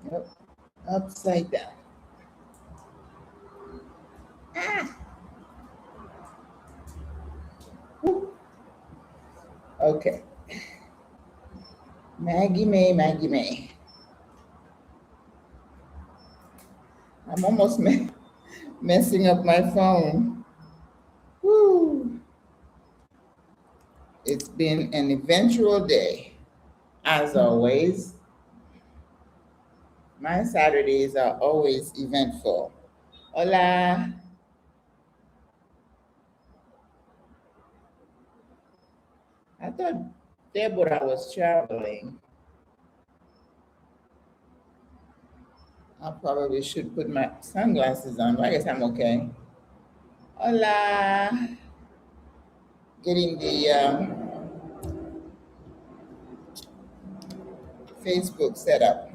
Yep. Upside down. Ah. Whew. Okay. Maggie May, Maggie May. I'm almost messing up my phone. Woo. It's been an eventual day. As always, my Saturdays are always eventful. Hola. I thought Deborah was traveling. I probably should put my sunglasses on, but I guess I'm okay. Hola. Getting the Facebook set up.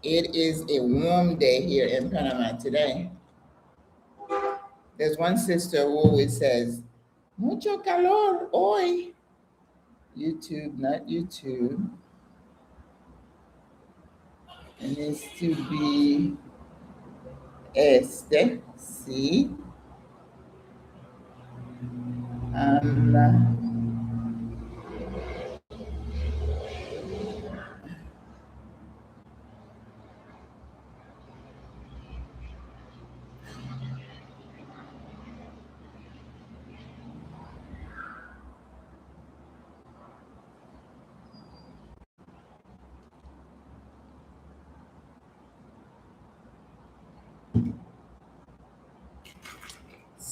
It is a warm day here in Panama today. There's one sister who always says, mucho calor hoy. YouTube, not YouTube. It needs to be este, sí. Um,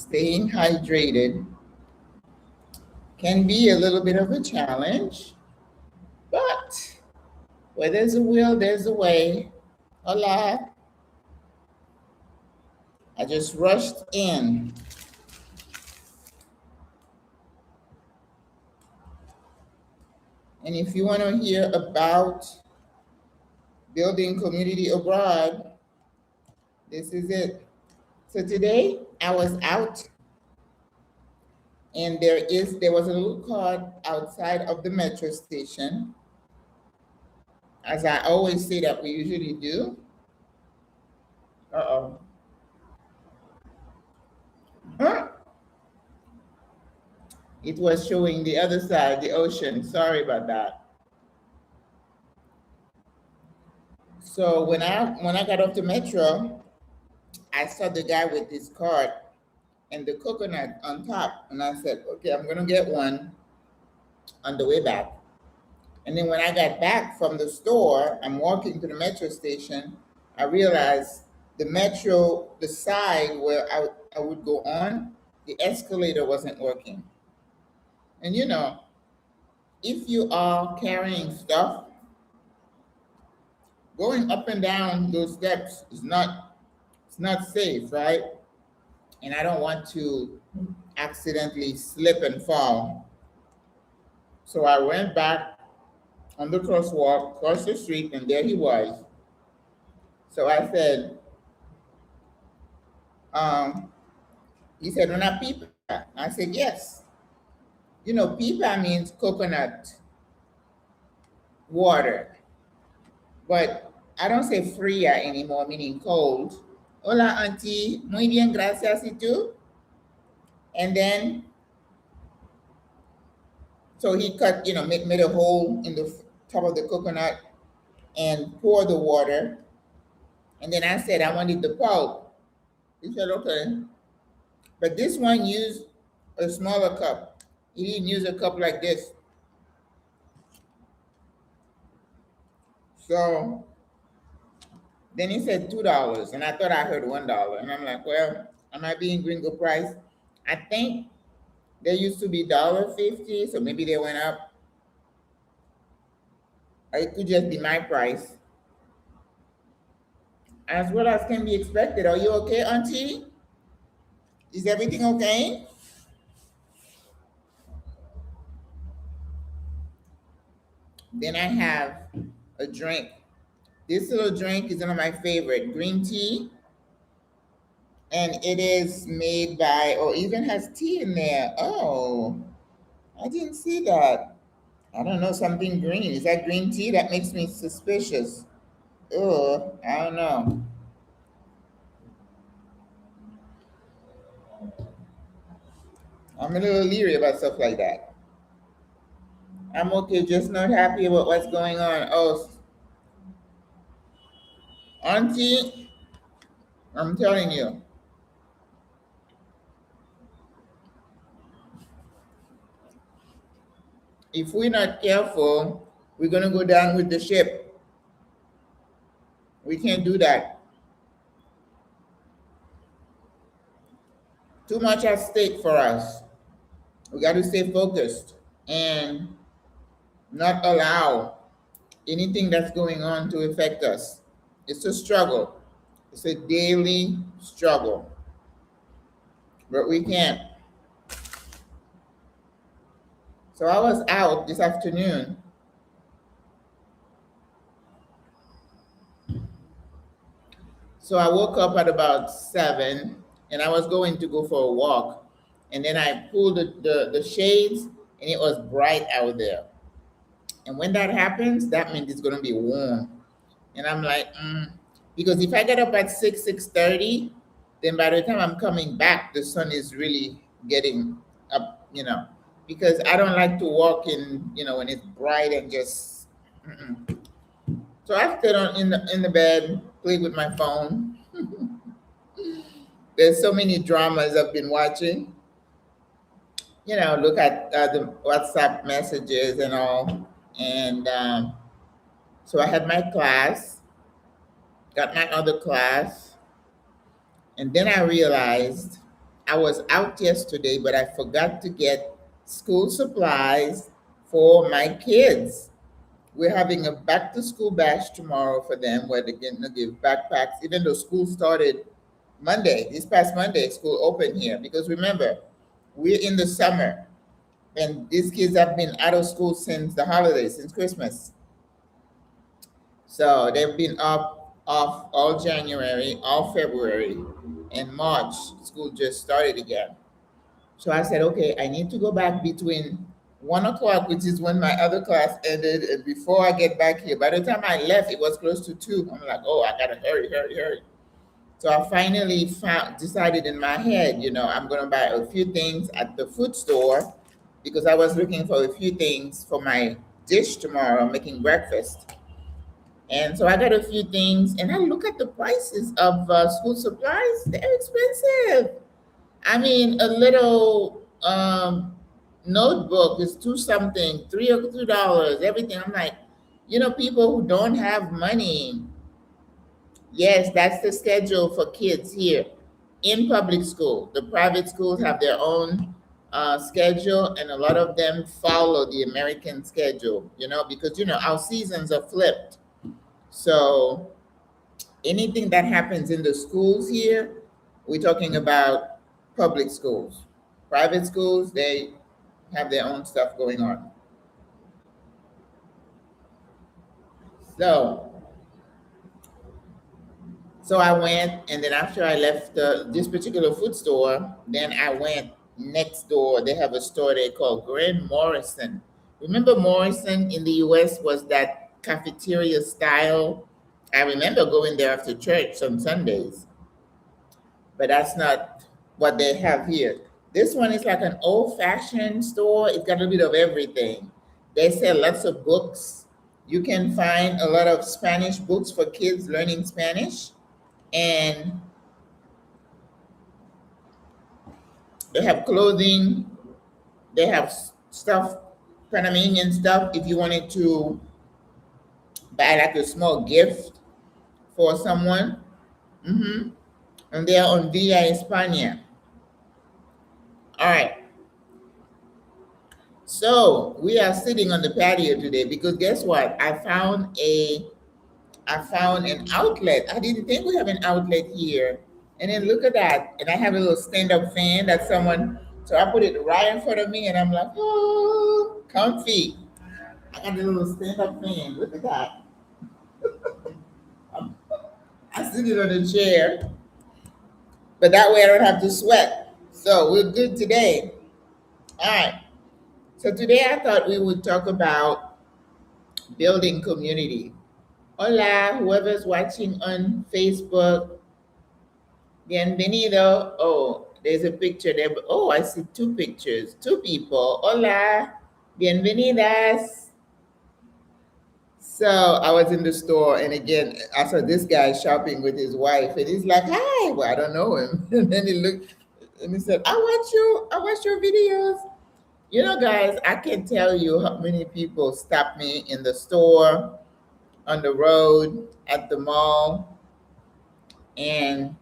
staying hydrated can be a little bit of a challenge, but where there's a will, there's a way. Hola. I just rushed in. And if you want to hear about building community abroad, this is it. So today I was out and there was a little card outside of the metro station. As I always say that we usually do. Uh-oh. Huh? It was showing the other side, the ocean. Sorry about that. So when I got off the metro, I saw the guy with this card and the coconut on top. And I said, okay, I'm gonna get one on the way back. And then when I got back from the store, I'm walking to the metro station. I realized the side where I would go on, the escalator wasn't working. And if you are carrying stuff, going up and down those steps is not safe, right? And I don't want to accidentally slip and fall. So I went back on the crosswalk, across the street, and there he was. So I said, um, he said, una pipa. I said, yes. Pipa means coconut water. But I don't say fría anymore, meaning cold. Hola, auntie. Muy bien, gracias. ¿Y tú? And then, so he cut, made a hole in the top of the coconut and pour the water. And then I said, I wanted the pulp. He said, okay. But this one used a smaller cup. He didn't use a cup like this. So then he said $2. And I thought I heard $1. And I'm like, well, am I being gringo price? I think they used to be $1.50, so maybe they went up. Or it could just be my price. As well as can be expected. Are you okay, auntie? Is everything okay? Then I have a drink. This little drink is one of my favorite, green tea. And it is made by, or even has tea in there. Oh, I didn't see that. I don't know, something green. Is that green tea? That makes me suspicious. Oh, I don't know. I'm a little leery about stuff like that. I'm okay, just not happy about what's going on. Oh, Auntie, I'm telling you, if we're not careful, we're gonna go down with the ship. We can't do that. Too much at stake for us. We got to stay focused and not allow anything that's going on to affect us. It's a struggle. It's a daily struggle, but we can't. So I was out this afternoon. So I woke up at about 7 and I was going to go for a walk. And then I pulled the shades and it was bright out there. And when that happens, that means it's going to be warm. And I'm like, because if I get up at 6:30, then by the time I'm coming back, the sun is really getting up. Because I don't like to walk in, when it's bright and just. Mm-mm. So I stayed on in the bed, played with my phone. There's so many dramas I've been watching. Look at the WhatsApp messages and all. And so I had my class, got my other class, and then I realized I was out yesterday, but I forgot to get school supplies for my kids. We're having a back to school bash tomorrow for them where they're going to give backpacks, even though school started Monday. This past Monday, school opened here because remember, we're in the summer and these kids have been out of school since the holidays, since Christmas. So they've been off all January, all February, and March. School just started again. So I said, okay, I need to go back between 1 o'clock, which is when my other class ended, and before I get back here. By the time I left, it was close to 2. I'm like, oh, I gotta hurry, hurry, hurry. So I finally decided in my head, I'm gonna buy a few things at the food store because I was looking for a few things for my dish tomorrow, making breakfast. And so I got a few things, and I look at the prices of school supplies. They're expensive. I mean, a little notebook is two something, $3 or $2. Everything. I'm like, people who don't have money. Yes, that's the schedule for kids here in public school. The private schools have their own schedule, and a lot of them follow the American schedule. Because our seasons are flipped. So anything that happens in the schools here, we're talking about public schools. Private schools, they have their own stuff going on. So, so I went, and then after I left this particular food store, then I went next door. They have a store there called Grand Morrison. Remember Morrison in the U.S. was that cafeteria style. I remember going there after church on Sundays, but that's not what they have here. This one is like an old-fashioned store. It's got a bit of everything. They sell lots of books. You can find a lot of Spanish books for kids learning Spanish, and they have clothing. They have stuff, Panamanian stuff. If you wanted to buy like a small gift for someone, and they are on Villa España. All right. So we are sitting on the patio today because guess what? I found an outlet. I didn't think we have an outlet here. And then look at that. And I have a little stand-up fan that someone, so I put it right in front of me and I'm like, oh, comfy. I got a little stand-up fan. Look at that. I sit it on a chair, but that way I don't have to sweat. So we're good today. All right. So today I thought we would talk about building community. Hola, whoever's watching on Facebook, bienvenido. Oh, there's a picture there. Oh, I see two pictures, two people. Hola, bienvenidas. So I was in the store, and again, I saw this guy shopping with his wife, and he's like, "Hi." Well, I don't know him. And then he looked, and he said, I watch your videos." You know, guys, I can tell you how many people stop me in the store, on the road, at the mall, and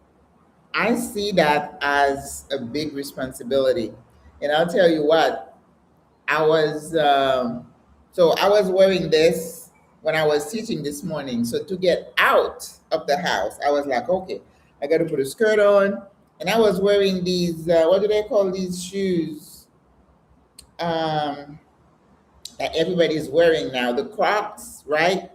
I see that as a big responsibility. And I'll tell you what, I was so I was wearing this when I was teaching this morning. So to get out of the house, I was like, okay, I got to put a skirt on, and I was wearing these. What do they call these shoes? Um, that everybody's wearing now, the Crocs, right?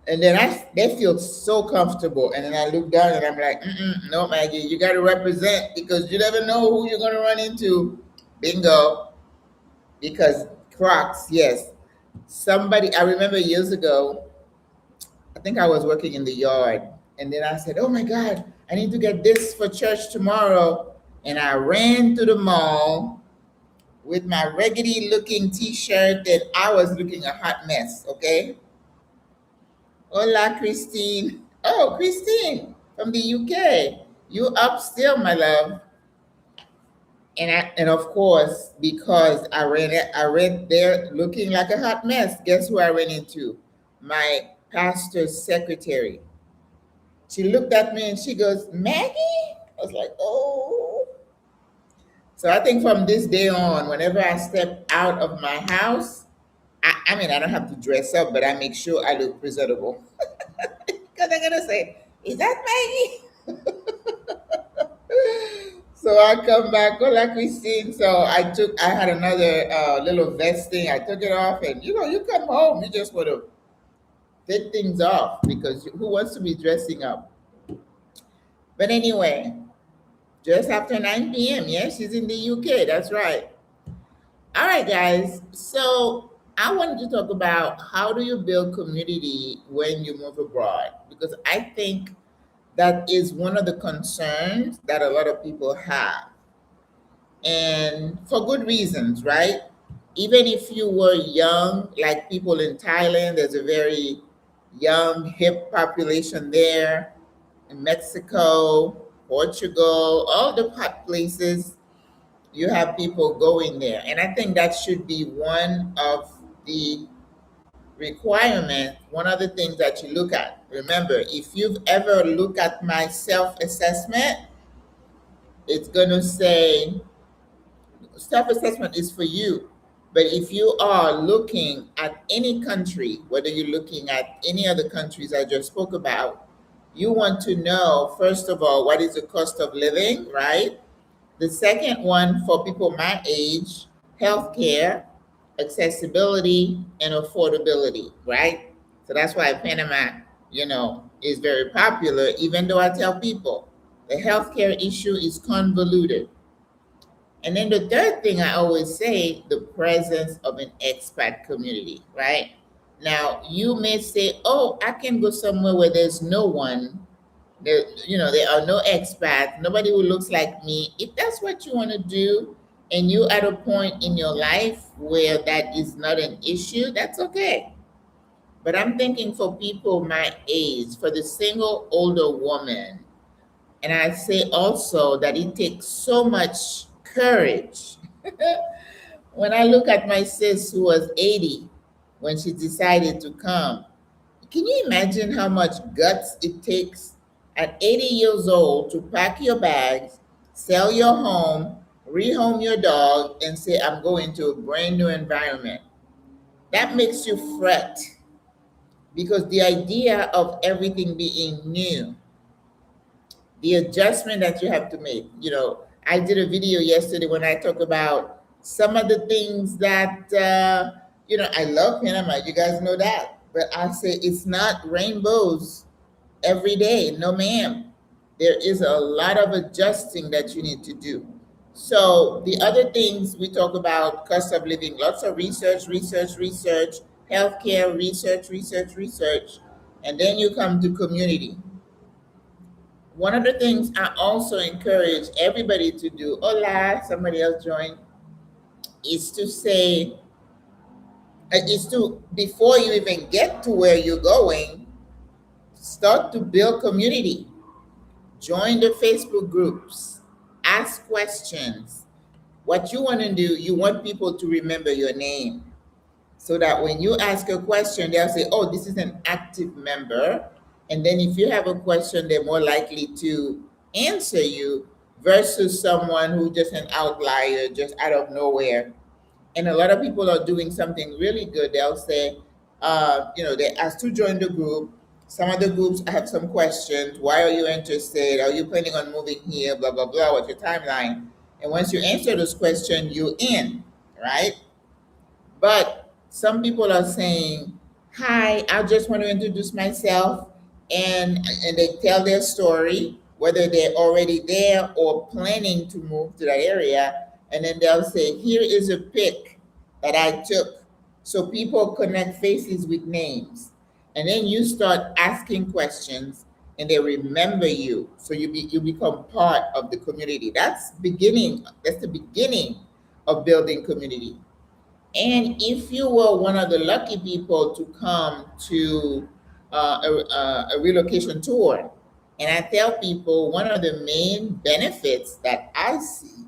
And then they feel so comfortable. And then I look down and I'm like, no, Maggie, you got to represent because you never know who you're going to run into. Bingo. Because Crocs, yes. Somebody, I remember years ago, I think I was working in the yard. And then I said, oh my God, I need to get this for church tomorrow. And I ran to the mall with my raggedy looking t-shirt and I was looking a hot mess, okay? Hola, Christine. Oh, Christine from the UK. You up still, my love. And of course, because I ran there looking like a hot mess. Guess who I ran into? My pastor's secretary. She looked at me and she goes, Maggie? I was like, oh. So I think from this day on, whenever I step out of my house, I mean, I don't have to dress up, but I make sure I look presentable. Because they're gonna say, "Is that Maggie?" So I come back, hola Christine. So I had another little vest thing. I took it off, and you come home, you just want to take things off because who wants to be dressing up? But anyway, just after 9 p.m. Yeah, she's in the UK. That's right. All right, guys. So I wanted to talk about how do you build community when you move abroad because I think that is one of the concerns that a lot of people have, and for good reasons, right? Even if you were young, like people in Thailand, there's a very young, hip population there. In Mexico, Portugal, all the hot places, you have people going there. And I think that should be one of the requirement, one of the things that you look at. Remember, if you've ever looked at my self-assessment, it's going to say self-assessment is for you. But if you are looking at any country, whether you're looking at any other countries I just spoke about, you want to know, first of all, what is the cost of living, right? The second one for people my age, healthcare, accessibility, and affordability, right? So that's why Panama, is very popular, even though I tell people the healthcare issue is convoluted. And then the third thing I always say, the presence of an expat community, right? Now, you may say, oh, I can go somewhere where there's no one. There are no expats, nobody who looks like me. If that's what you want to do, and you're at a point in your life where that is not an issue, that's okay. But I'm thinking for people my age, for the single older woman, and I say also that it takes so much courage. When I look at my sis who was 80 when she decided to come, can you imagine how much guts it takes at 80 years old to pack your bags, sell your home, rehome your dog, and say, I'm going to a brand new environment? That makes you fret because the idea of everything being new, the adjustment that you have to make. I did a video yesterday when I talk about some of the things that, I love Panama. You guys know that. But I say it's not rainbows every day. No, ma'am. There is a lot of adjusting that you need to do. So the other things we talk about, cost of living, lots of research, healthcare, research, and then you come to community. One of the things I also encourage everybody to do, hola, somebody else joined, is to say, is to, before you even get to where you're going, start to build community. Join the Facebook groups, ask questions. What you want to do, you want people to remember your name so that when you ask a question, they'll say, oh, this is an active member. And then if you have a question, they're more likely to answer you versus someone who just an outlier, just out of nowhere. And a lot of people are doing something really good. They'll say, they ask to join the group. Some of the groups have some questions. Why are you interested? Are you planning on moving here? Blah, blah, blah. What's your timeline? And once you answer those questions, you're in, right? But some people are saying, "Hi, I just want to introduce myself," and they tell their story, whether they're already there or planning to move to that area, and then they'll say, "Here is a pic that I took," so people connect faces with names, and then you start asking questions, and they remember you, so you become part of the community. That's beginning. That's the beginning of building community. And if you were one of the lucky people to come to a relocation tour, and I tell people one of the main benefits that I see,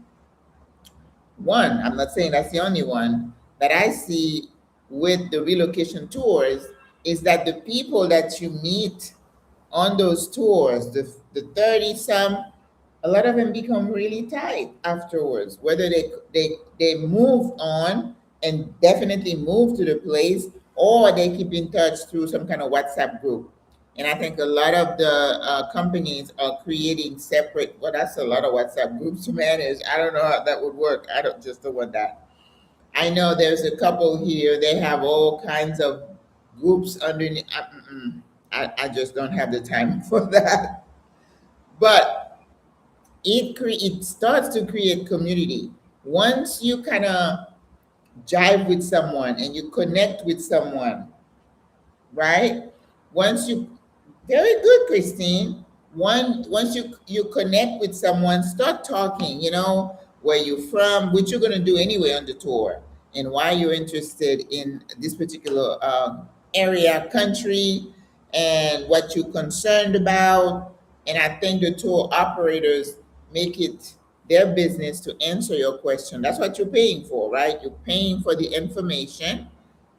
one, I'm not saying that's the only one, that I see with the relocation tours is that the people that you meet on those tours, the 30 some, a lot of them become really tight afterwards, whether they move on and definitely move to the place, or they keep in touch through some kind of WhatsApp group. And I think a lot of the companies are creating separate, well, that's a lot of WhatsApp groups to manage. I don't know how that would work. I don't want that. I know there's a couple here, they have all kinds of groups underneath. I just don't have the time for that. But it starts to create community. Once you kind of jive with someone and you connect with someone, right? Once you, very good, Christine. Once you connect with someone, start talking. Where you're from, which you're gonna do anyway on the tour, and why you're interested in this particular area, country, and what you're concerned about. And I think the tour operators make it their business to answer your question. That's what you're paying for, right? You're paying for the information,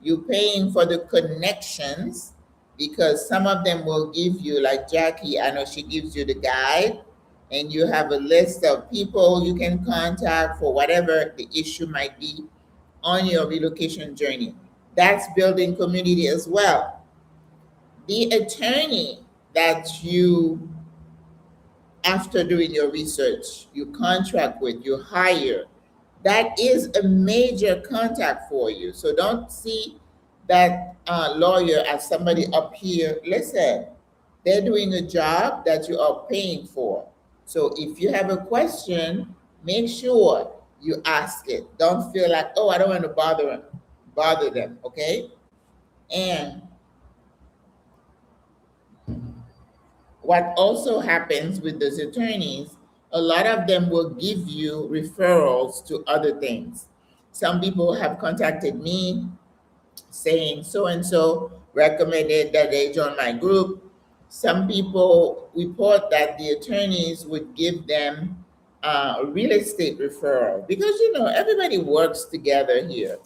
you're paying for the connections, because some of them will give you, like Jackie, I know she gives you the guide, and you have a list of people you can contact for whatever the issue might be on your relocation journey. That's building community as well. The attorney that you, after doing your research, you contract with, you hire, that is a major contact for you. So don't see that lawyer as somebody up here. Listen, they're doing a job that you are paying for. So if you have a question, make sure you ask it. Don't feel like, oh, I don't want to bother them, okay? And what also happens with those attorneys, a lot of them will give you referrals to other things. Some people have contacted me saying so and so recommended that they join my group. Some people report that the attorneys would give them a real estate referral, because everybody works together here.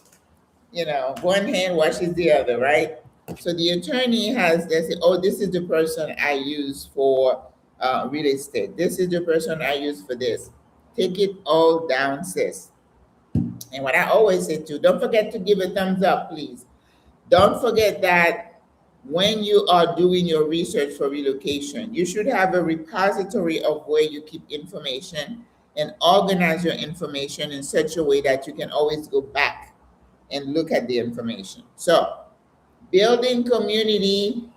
One hand washes the other, right? So the attorney they say, oh, this is the person I use for real estate. This is the person I use for this. Take it all down, sis. And what I always say too, don't forget to give a thumbs up, please. Don't forget that when you are doing your research for relocation, you should have a repository of where you keep information and organize your information in such a way that you can always go back and look at the information. So, building community.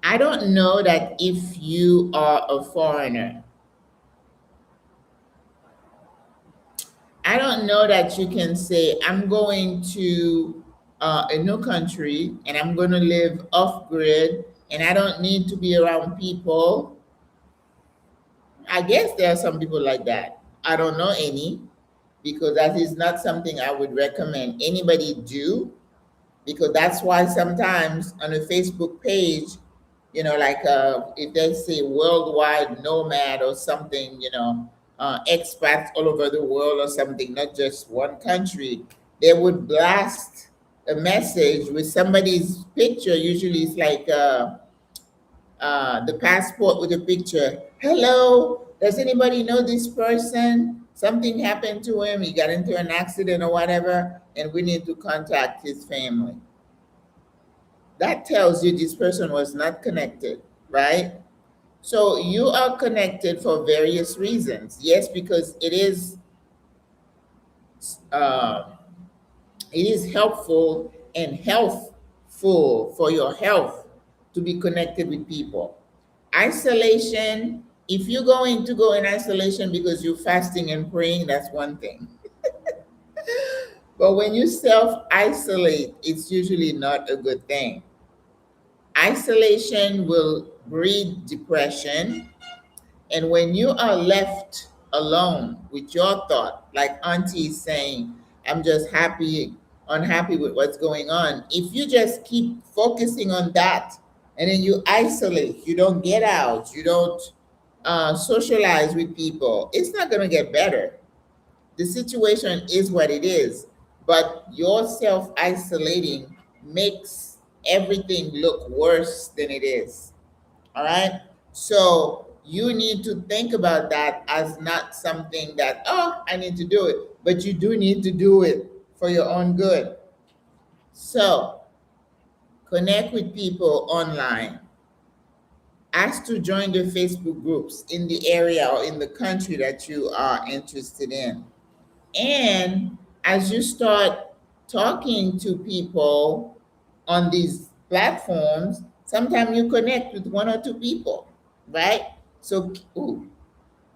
I don't know that if you are a foreigner, don't know that you can say, I'm going to a new country and I'm going to live off grid and I don't need to be around people. I guess there are some people like that. I don't know any, because that is not something I would recommend anybody do, because that's why sometimes on a Facebook page, like if they say worldwide nomad or something, expats all over the world or something, not just one country, they would blast a message with somebody's picture. Usually it's like the passport with a picture. Hello, does anybody know this person? Something happened to him. He got into an accident or whatever, and we need to contact his family. That tells you this person was not connected, right? So you are connected for various reasons. Yes, because uh, it is helpful and healthful for your health to be connected with people. Isolation, if you're going to go in isolation because you're fasting and praying, that's one thing. But when you self isolate, it's usually not a good thing. Isolation will breed depression. And when you are left alone with your thought, like Auntie is saying, I'm just unhappy with what's going on. If you just keep focusing on that and then you isolate, you don't get out, you don't socialize with people, it's not going to get better. The situation is what it is, but your self isolating makes everything look worse than it is. All right. So you need to think about that as not something that, oh, I need to do it, but you do need to do it for your own good. So connect with people online. Ask to join the Facebook groups in the area or in the country that you are interested in. And as you start talking to people on these platforms, sometimes you connect with one or two people, right? So,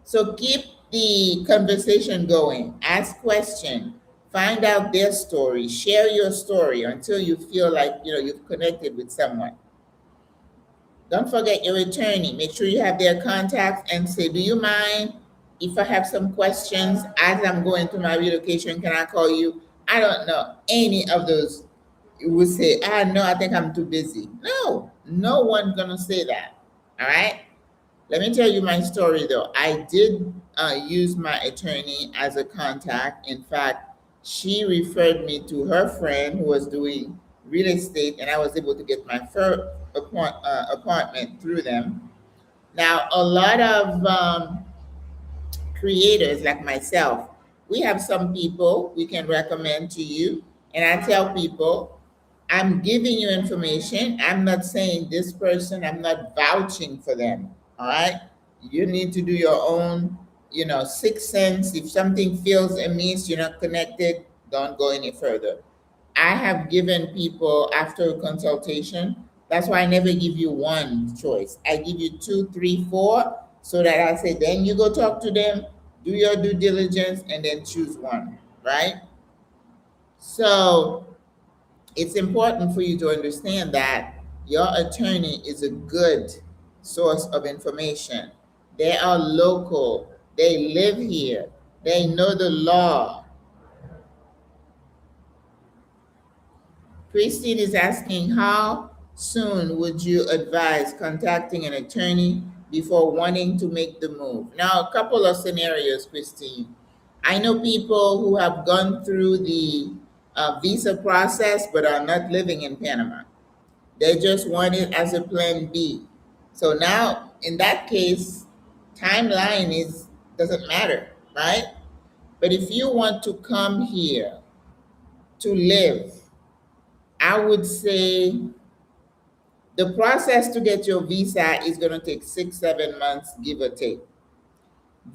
so keep the conversation going. Ask questions. Find out their story. Share your story until you feel like you've connected with someone. Don't forget your attorney. Make sure you have their contact and say, do you mind if I have some questions as I'm going through my relocation? Can I call you? I don't know any of those. You would say, no, I think I'm too busy. No, no one's going to say that. All right. Let me tell you my story though. I did use my attorney as a contact. In fact, she referred me to her friend who was doing real estate, and I was able to get my first apartment through them. Now, a lot of creators like myself, we have some people we can recommend to you. And I tell people, I'm giving you information. I'm not saying this person, I'm not vouching for them. All right. You need to do your own, sixth sense. If something feels amiss, you're not connected, don't go any further. I have given people after a consultation. That's why I never give you one choice. I give you two, three, four, so that I say, then you go talk to them, do your due diligence, and then choose one, right? So it's important for you to understand that your attorney is a good source of information. They are local, they live here, they know the law. Christine is asking, how soon would you advise contacting an attorney before wanting to make the move? Now, a couple of scenarios, Christine. I know people who have gone through the visa process but are not living in Panama. They just want it as a plan B. So now, in that case, timeline doesn't matter, right? But if you want to come here to live, I would say the process to get your visa is going to take 6-7 months, give or take.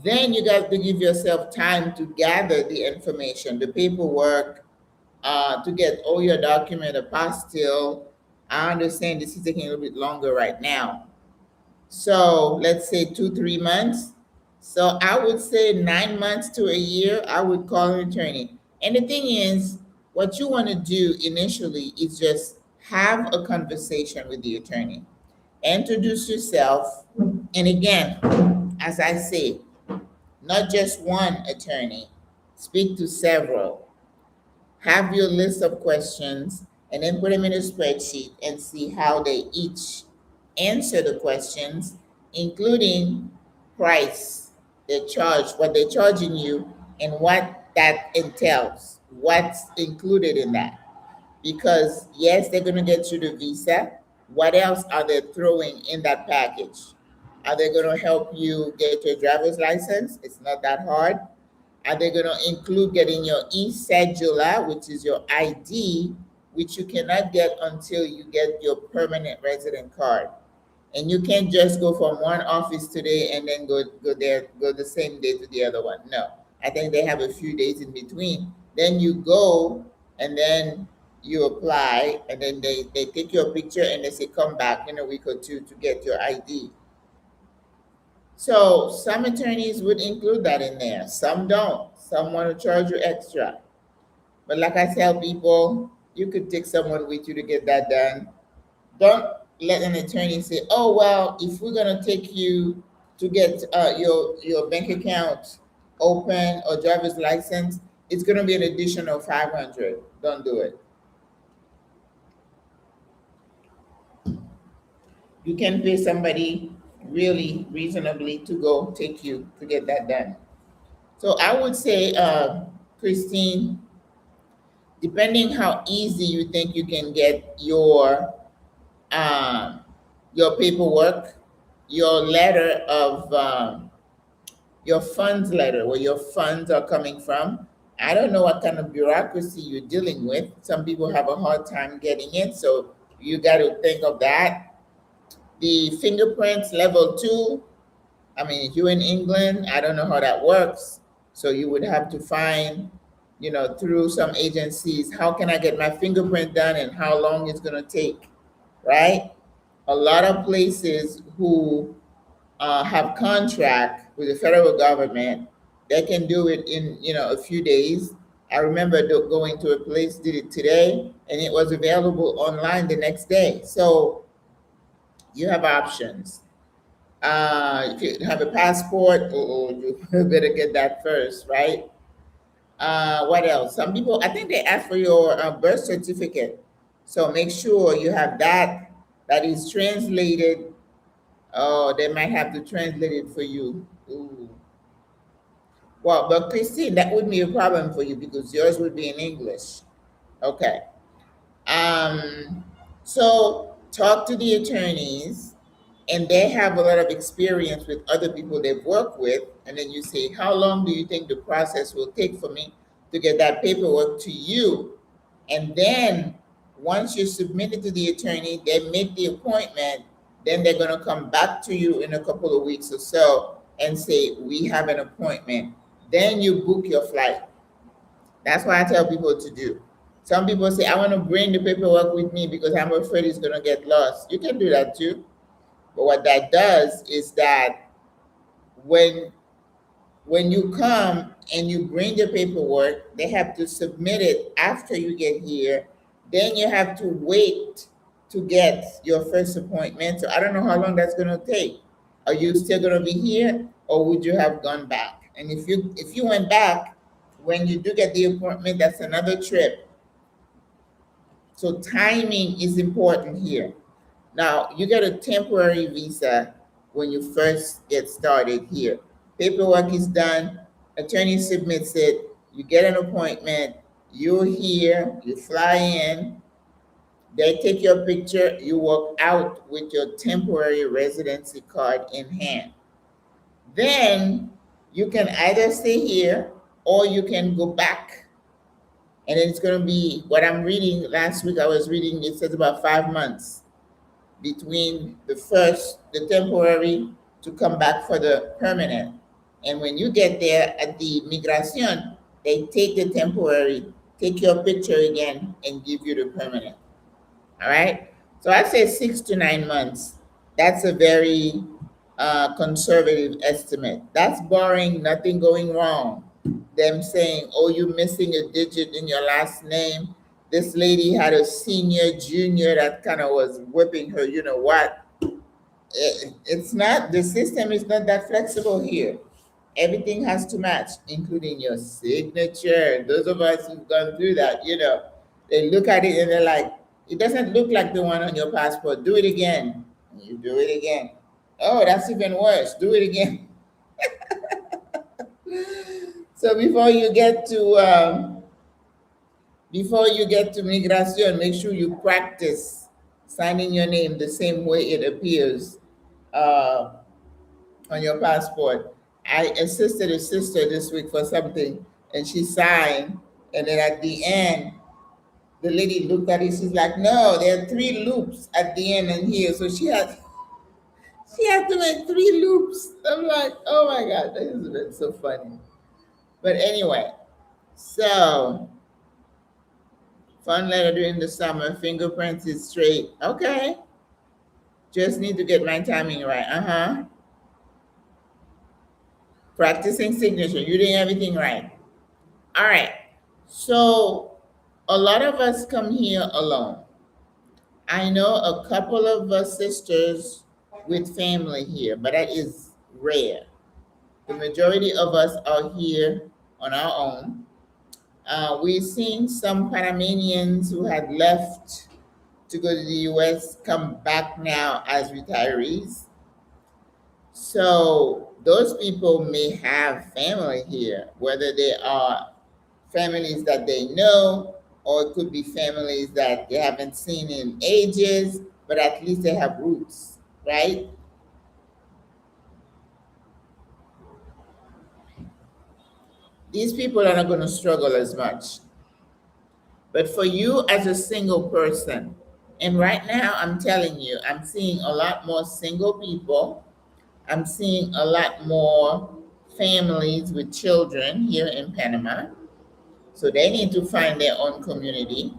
Then you got to give yourself time to gather the information, the paperwork, to get all your document, apostille. I understand this is taking a little bit longer right now. So let's say 2-3 months. So I would say 9 months to a year, I would call an attorney. And the thing is, what you want to do initially is just have a conversation with the attorney. Introduce yourself. And again, as I say, not just one attorney, speak to several. Have your list of questions and then put them in a spreadsheet and see how they each answer the questions, including price, their charge, what they're charging you, and what that entails, what's included in that. Because yes, they're gonna get you the visa. What else are they throwing in that package? Are they gonna help you get your driver's license? It's not that hard. Are they going to include getting your e-cedula, which is your ID, which you cannot get until you get your permanent resident card? And you can't just go from one office today and then go the same day to the other one. No, I think they have a few days in between. Then you go and then you apply, and then they take your picture and they say come back in a week or two to get your ID. So some attorneys would include that in there. Some don't. Some want to charge you extra. But like I tell people, you could take someone with you to get that done. Don't let an attorney say, "Oh well, if we're gonna take you to get your bank account open or driver's license, it's gonna be an additional 500." Don't do it. You can pay somebody really reasonably to go take you to get that done. So I would say, Christine, depending how easy you think you can get your paperwork, your letter of your funds letter, where your funds are coming from. I don't know what kind of bureaucracy you're dealing with. Some people have a hard time getting it, so you got to think of that. The fingerprints level 2. I mean, if you're in England, I don't know how that works. So you would have to find, through some agencies, how can I get my fingerprint done and how long it's going to take, right? A lot of places who have contract with the federal government, they can do it in, a few days. I remember going to a place, did it today, and it was available online the next day. So you have options. If you have a passport, you better get that first, right? What else? Some people, I think they ask for your birth certificate. So make sure you have that, that is translated. Oh, they might have to translate it for you. Ooh. Well, but Christine, that would be a problem for you because yours would be in English. Okay. Um, so talk to the attorneys, and they have a lot of experience with other people they've worked with. And then you say, how long do you think the process will take for me to get that paperwork to you? And then once you submit it to the attorney, they make the appointment. Then they're going to come back to you in a couple of weeks or so and say, we have an appointment. Then you book your flight. That's what I tell people to do. Some people say, I want to bring the paperwork with me because I'm afraid it's going to get lost. You can do that too. But what that does is that when you come and you bring the paperwork, they have to submit it after you get here. Then you have to wait to get your first appointment. So I don't know how long that's going to take. Are you still going to be here, or would you have gone back? And if you went back, when you do get the appointment, that's another trip. So timing is important here. Now, you get a temporary visa when you first get started here. Paperwork is done, attorney submits it, you get an appointment, you're here, you fly in, they take your picture, you walk out with your temporary residency card in hand. Then you can either stay here or you can go back. And it's going to be what I'm reading. Last week I was reading, it says about 5 months between the temporary to come back for the permanent. And when you get there at the migration, they take the temporary, take your picture again, and give you the permanent. All right. So I say 6 to 9 months. That's a very conservative estimate. That's barring nothing going wrong. Them saying, oh, you're missing a digit in your last name. This lady had a senior, junior that kind of was whipping her, you know what? It's not, the system is not that flexible here. Everything has to match, including your signature. Those of us who've gone through that, they look at it and they're like, it doesn't look like the one on your passport. Do it again. And you do it again. Oh, that's even worse. Do it again. So before you get to migration, make sure you practice signing your name the same way it appears uh, on your passport. I assisted a sister this week for something, and she signed, and then at the end, the lady looked at it. She's like, "No, there are three loops at the end and here." So she had to make three loops. I'm like, "Oh my god, this has been so funny." But anyway, so fun letter during the summer. Fingerprints is straight. Okay, just need to get my timing right. Practicing signature. You're doing everything right. All right. So a lot of us come here alone. I know a couple of us sisters with family here, but that is rare. The majority of us are here on our own. We've seen some Panamanians who had left to go to the US come back now as retirees. So those people may have family here, whether they are families that they know, or it could be families that they haven't seen in ages, but at least they have roots, right? These people are not going to struggle as much. But for you as a single person, and right now I'm telling you, I'm seeing a lot more single people. I'm seeing a lot more families with children here in Panama. So they need to find their own community.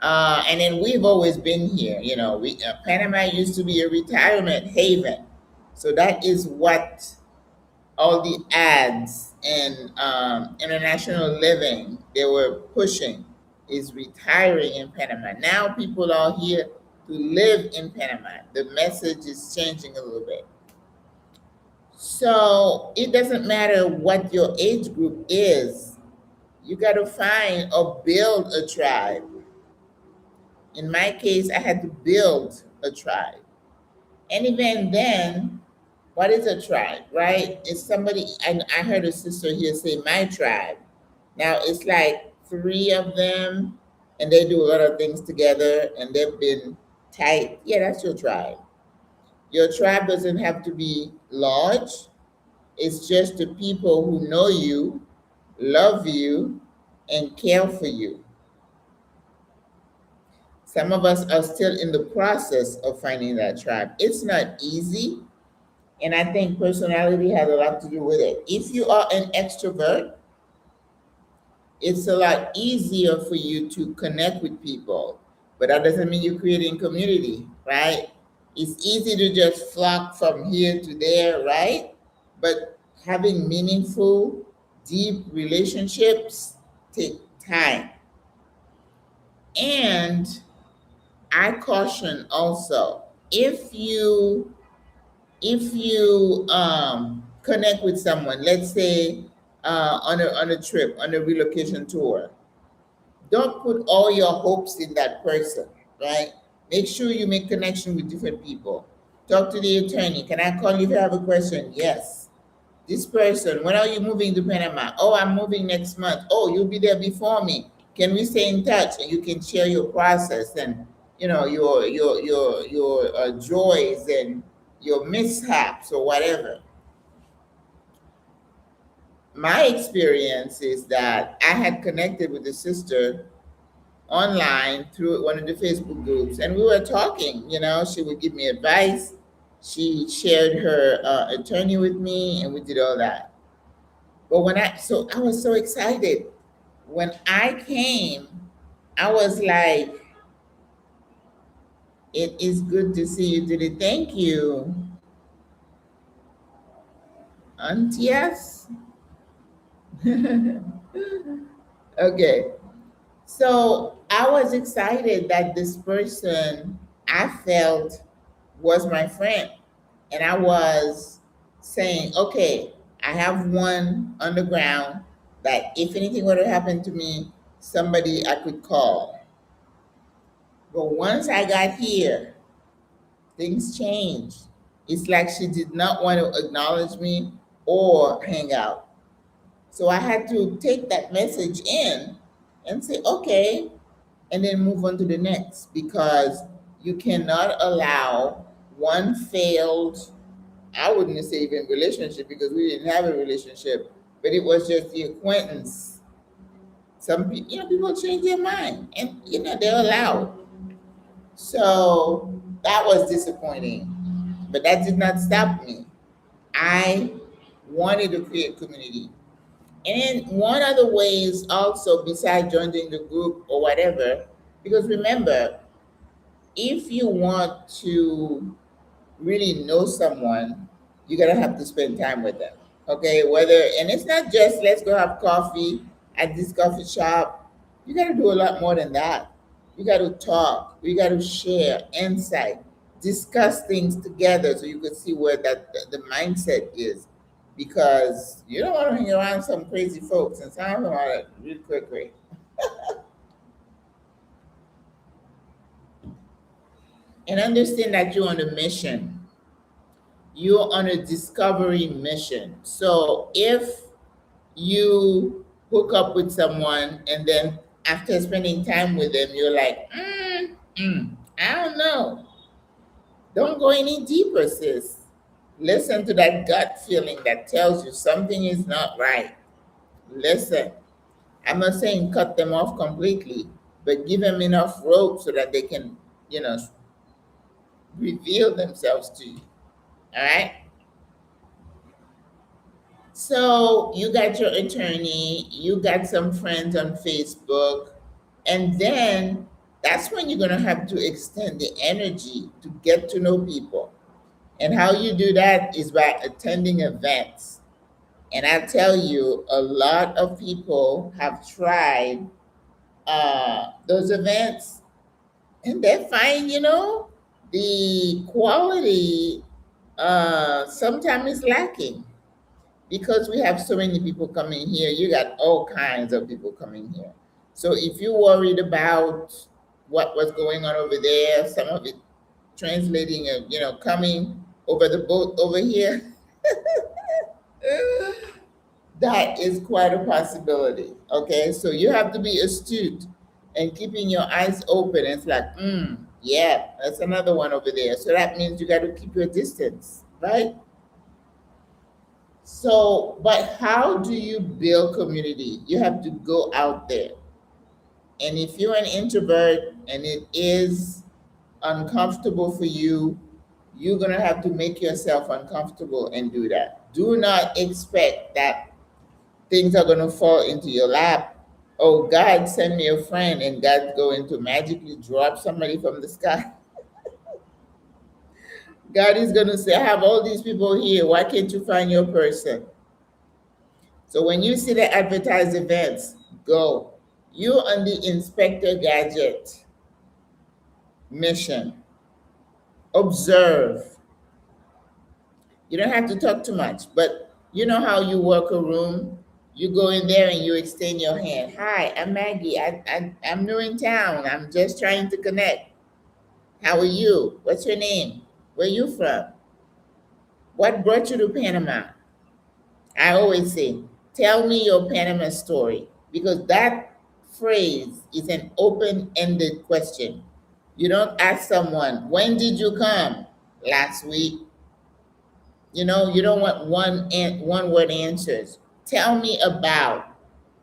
And then we've always been here. Panama used to be a retirement haven. So that is what all the ads and international living they were pushing is retiring in Panama. Now people are here to live in Panama. The message is changing a little bit. So it doesn't matter what your age group is, you got to find or build a tribe. In my case, I had to build a tribe. And even then, what is a tribe, right? It's somebody, I heard a sister here say, my tribe. Now it's like three of them, and they do a lot of things together, and they've been tight. Yeah, that's your tribe. Your tribe doesn't have to be large, it's just the people who know you, love you, and care for you. Some of us are still in the process of finding that tribe. It's not easy, and I think personality has a lot to do with it. If you are an extrovert, it's a lot easier for you to connect with people, but that doesn't mean you're creating community, right? It's easy to just flock from here to there, right? But having meaningful, deep relationships take time. And I caution also, if you connect with someone, let's say on a trip, on a relocation tour, don't put all your hopes in that person, right? Make sure you make connection with different people. Talk to the attorney. Can I call you if I have a question? Yes. This person, when are you moving to Panama? Oh, I'm moving next month. Oh, you'll be there before me. Can we stay in touch? And you can share your process and your joys and your mishaps or whatever. My experience is that I had connected with a sister online through one of the Facebook groups, and we were talking. She would give me advice. She shared her attorney with me, and we did all that. But I was so excited when I came. I was like, "It is good to see you today. Thank you." Antias. Okay. So I was excited that this person I felt was my friend. And I was saying, okay, I have one on the ground that if anything were to happen to me, somebody I could call. But once I got here, things changed. It's like she did not want to acknowledge me or hang out. So I had to take that message in and say, okay, and then move on to the next because you cannot allow one failed, I wouldn't say even relationship because we didn't have a relationship, but it was just the acquaintance. Some people, people change their mind and, they're allowed. So that was disappointing, but that did not stop me. I wanted to create community. And one of the ways also, besides joining the group or whatever, because remember, if you want to really know someone, you're gonna have to spend time with them. Okay, and it's not just let's go have coffee at this coffee shop. You gotta do a lot more than that. You gotta talk, you gotta share insight, discuss things together so you can see where the mindset is. Because you don't want to hang around some crazy folks and some of them are really quick. And understand that you're on a mission. You're on a discovery mission. So if you hook up with someone and then after spending time with them, you're like, I don't know. Don't go any deeper, sis. Listen to that gut feeling that tells you something is not right. Listen. I'm not saying cut them off completely, but give them enough rope so that they can, you know, reveal themselves to you. All right. So you got your attorney, you got some friends on Facebook, and then that's when you're going to have to extend the energy to get to know people. And how you do that is by attending events. And I tell you, a lot of people have tried those events and they're fine, the quality sometimes is lacking because we have so many people coming here. You got all kinds of people coming here. So if you're worried about what was going on over there, some of it translating and coming over the boat over here, that is quite a possibility. Okay, so you have to be astute and keeping your eyes open. It's like, yeah, that's another one over there. So that means you got to keep your distance, right? So, but how do you build community? You have to go out there. And if you're an introvert and it is uncomfortable for you, you're going to have to make yourself uncomfortable and do that. Do not expect that things are going to fall into your lap. Oh, God, send me a friend, and God's going to magically drop somebody from the sky. God is going to say, I have all these people here. Why can't you find your person? So when you see the advertised events, go. You're on the Inspector Gadget mission. Observe. You don't have to talk too much, but you know how you work a room? You go in there and you extend your hand. Hi, I'm Maggie. I'm new in town. I'm just trying to connect. How are you? What's your name? Where you from? What brought you to Panama? I always say, tell me your Panama story because that phrase is an open-ended question. You don't ask someone, when did you come? Last week. You don't want one word answers. Tell me about.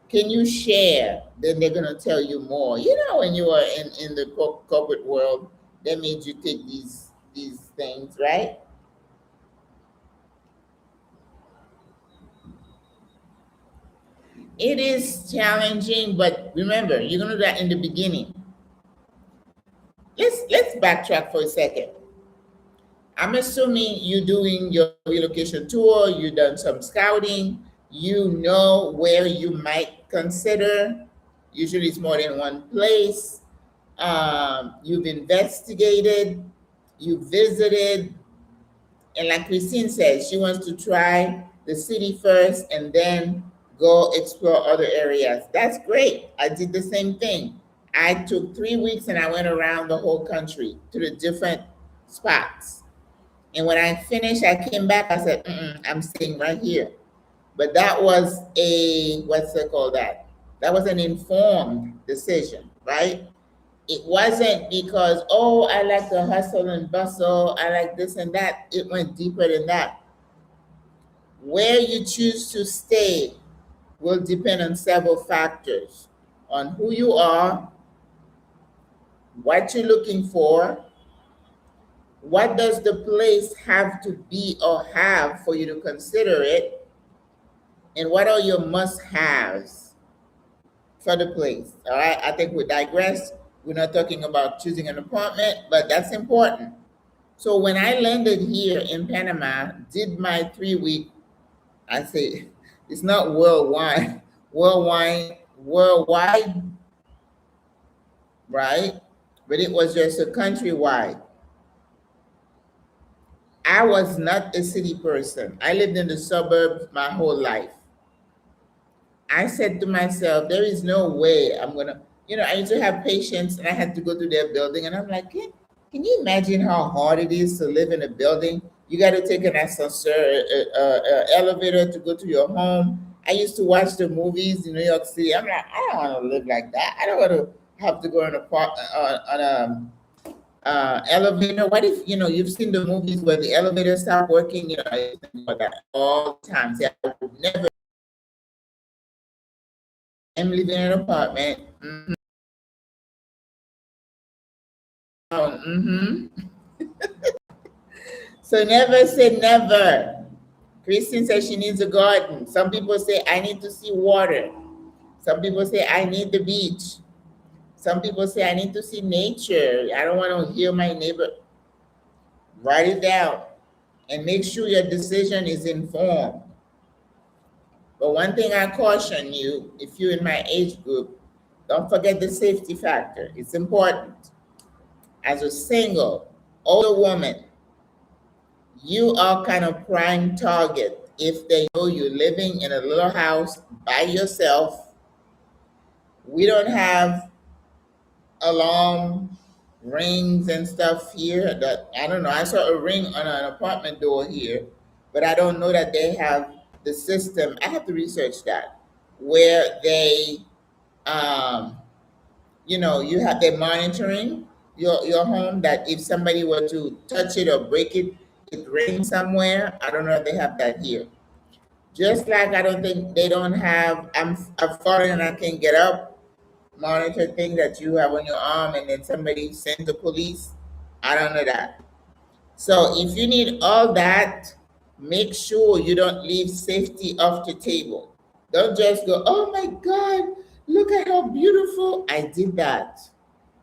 Can you share? Then they're gonna tell you more. When you are in the corporate world, that means you take these things, right? It is challenging, but remember, you're gonna do that in the beginning. Let's backtrack for a second. I'm assuming you doing your relocation tour, you done some scouting, you know where you might consider. Usually it's more than one place. You've investigated, you visited, and like Christine says, she wants to try the city first and then go explore other areas. That's great. I did the same thing. I took 3 weeks and I went around the whole country to the different spots. And when I finished, I came back. I said, I'm staying right here. But that was a, what's it called that? That was an informed decision, right? It wasn't because, oh, I like the hustle and bustle, I like this and that. It went deeper than that. Where you choose to stay will depend on several factors, on who you are, what you're looking for, what does the place have to be or have for you to consider it, and what are your must-haves for the place. All right, I think we digress. We're not talking about choosing an apartment, but that's important. So when I landed here in Panama, did my 3 week, I say it's not worldwide, worldwide, right? But it was just a countrywide. I was not a city person. I lived in the suburbs my whole life. I said to myself, there is no way I'm gonna, I used to have patients and I had to go to their building and I'm like, can you imagine how hard it is to live in a building? You got to take an ascensor, elevator to go to your home. I used to watch the movies in New York City. I'm like, I don't want to live like that. I don't want to have to go on a elevator. What if you've seen the movies where the elevator stop working? I used to think about that all the time. See, I would never. I'm living in an apartment. So never say never. Christine says she needs a garden. Some people say I need to see water. Some people say I need the beach. Some people say I need to see nature. I don't want to hear my neighbor. Write it down and make sure your decision is informed. But one thing I caution you, if you're in my age group, don't forget the safety factor. It's important. As a single, older woman, you are kind of prime target if they know you're living in a little house by yourself. We don't have alarm rings and stuff here. That I don't know. I saw a ring on an apartment door here, but I don't know that they have the system. I have to research that where they, um, you have their monitoring your home. That if somebody were to touch it or break it, it rings somewhere. I don't know if they have that here. Just like I don't think they don't have. I've fallen and I can't get up monitor thing that you have on your arm and then somebody sends the police. I don't know that. So if you need all that, make sure you don't leave safety off the table. Don't just go, oh my God, look at how beautiful. I did that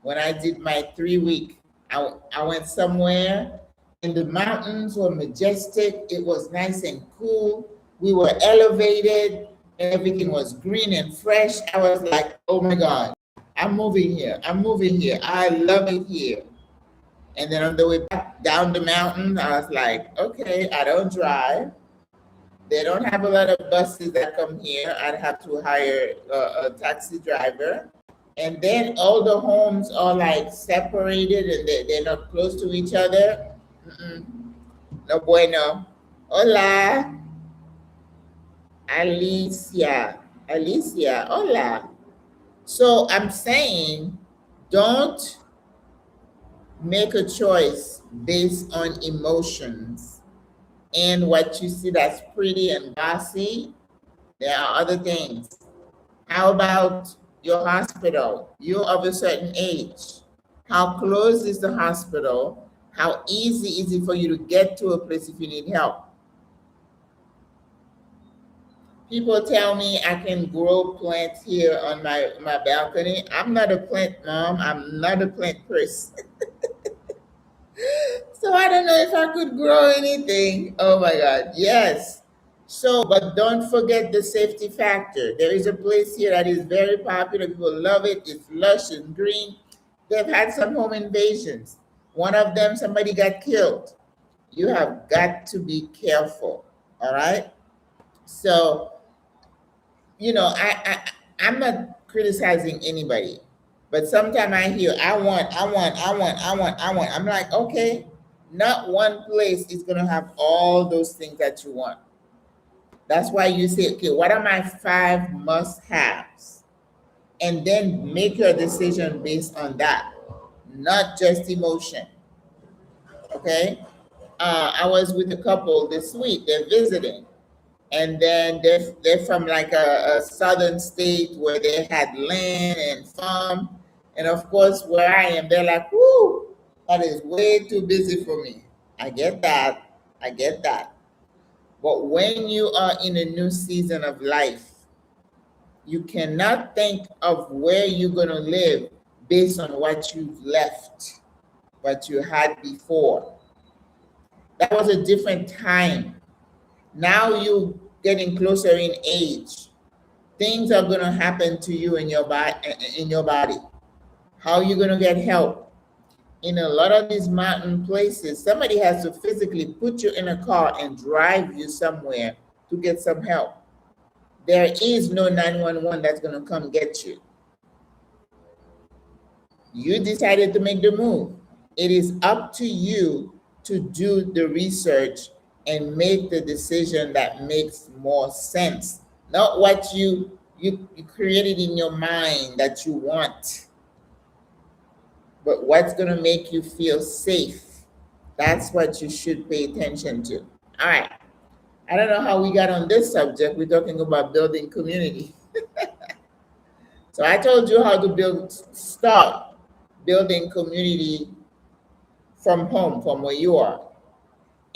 when I did my 3 week. I went somewhere and the mountains were majestic. It was nice and cool. We were elevated. Everything was green and fresh. I was like, oh my God, I'm moving here. I'm moving here. I love it here. And then on the way back down the mountain, I was like, okay, I don't drive. They don't have a lot of buses that come here. I'd have to hire a taxi driver. And then all the homes are like separated and they're not close to each other. Mm-mm. No bueno. Hola. Alicia, hola. So I'm saying, don't make a choice based on emotions and what you see that's pretty and bossy. There are other things. How about your hospital? You're of a certain age. How close is the hospital? How easy is it for you to get to a place if you need help? People tell me I can grow plants here on my balcony. I'm not a plant mom. I'm not a plant person. So I don't know if I could grow anything. Oh my God. Yes. So, but don't forget the safety factor. There is a place here that is very popular. People love it. It's lush and green. They've had some home invasions. One of them, somebody got killed. You have got to be careful. All right. So, I'm not criticizing anybody, but sometimes I hear, I want. I'm like, okay, not one place is gonna have all those things that you want. That's why you say, okay, what are my 5 must-haves? And then make your decision based on that, not just emotion. Okay. I was with a couple this week. They're visiting, and then they're from like a southern state where they had land and farm, and of course where I am, they're like, whoo, that is way too busy for me. I get that. I get that. But when you are in a new season of life, you cannot think of where you're going to live based on what you've left, what you had before. That was a different time. Now you getting closer in age. Things are going to happen to you in your body. How are you going to get help? In a lot of these mountain places, somebody has to physically put you in a car and drive you somewhere to get some help. There is no 911 that's going to come get you. You decided to make the move. It is up to you to do the research and make the decision that makes more sense. Not what you created in your mind that you want, but what's going to make you feel safe. That's what you should pay attention to. All right. I don't know how we got on this subject. We're talking about building community. So I told you how to start building community from home, from where you are.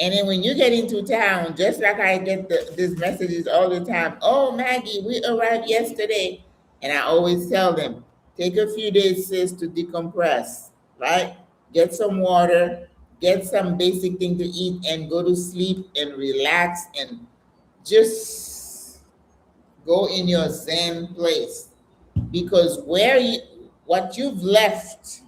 And then when you get into town, just like I get these messages all the time, oh, Maggie, we arrived yesterday. And I always tell them, take a few days, sis, to decompress, right? Get some water, get some basic thing to eat, and go to sleep and relax and just go in your Zen place. Because what you've left,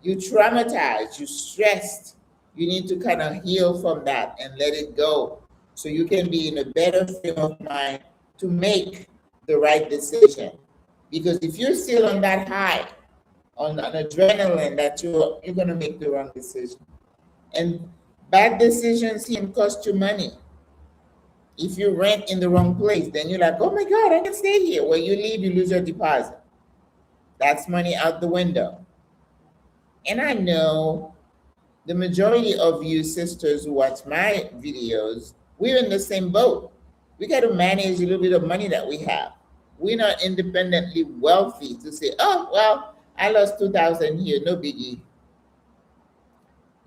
you traumatized, you stressed. You need to kind of heal from that and let it go so you can be in a better frame of mind to make the right decision. Because if you're still on that high, on an adrenaline, that you're going to make the wrong decision. And bad decisions can cost you money. If you rent in the wrong place, then you're like, oh my God, I can stay here. When you leave, you lose your deposit. That's money out the window. And I know the majority of you sisters who watch my videos, we're in the same boat. We got to manage a little bit of money that we have. We're not independently wealthy to say, oh, well, I lost 2,000 here, no biggie.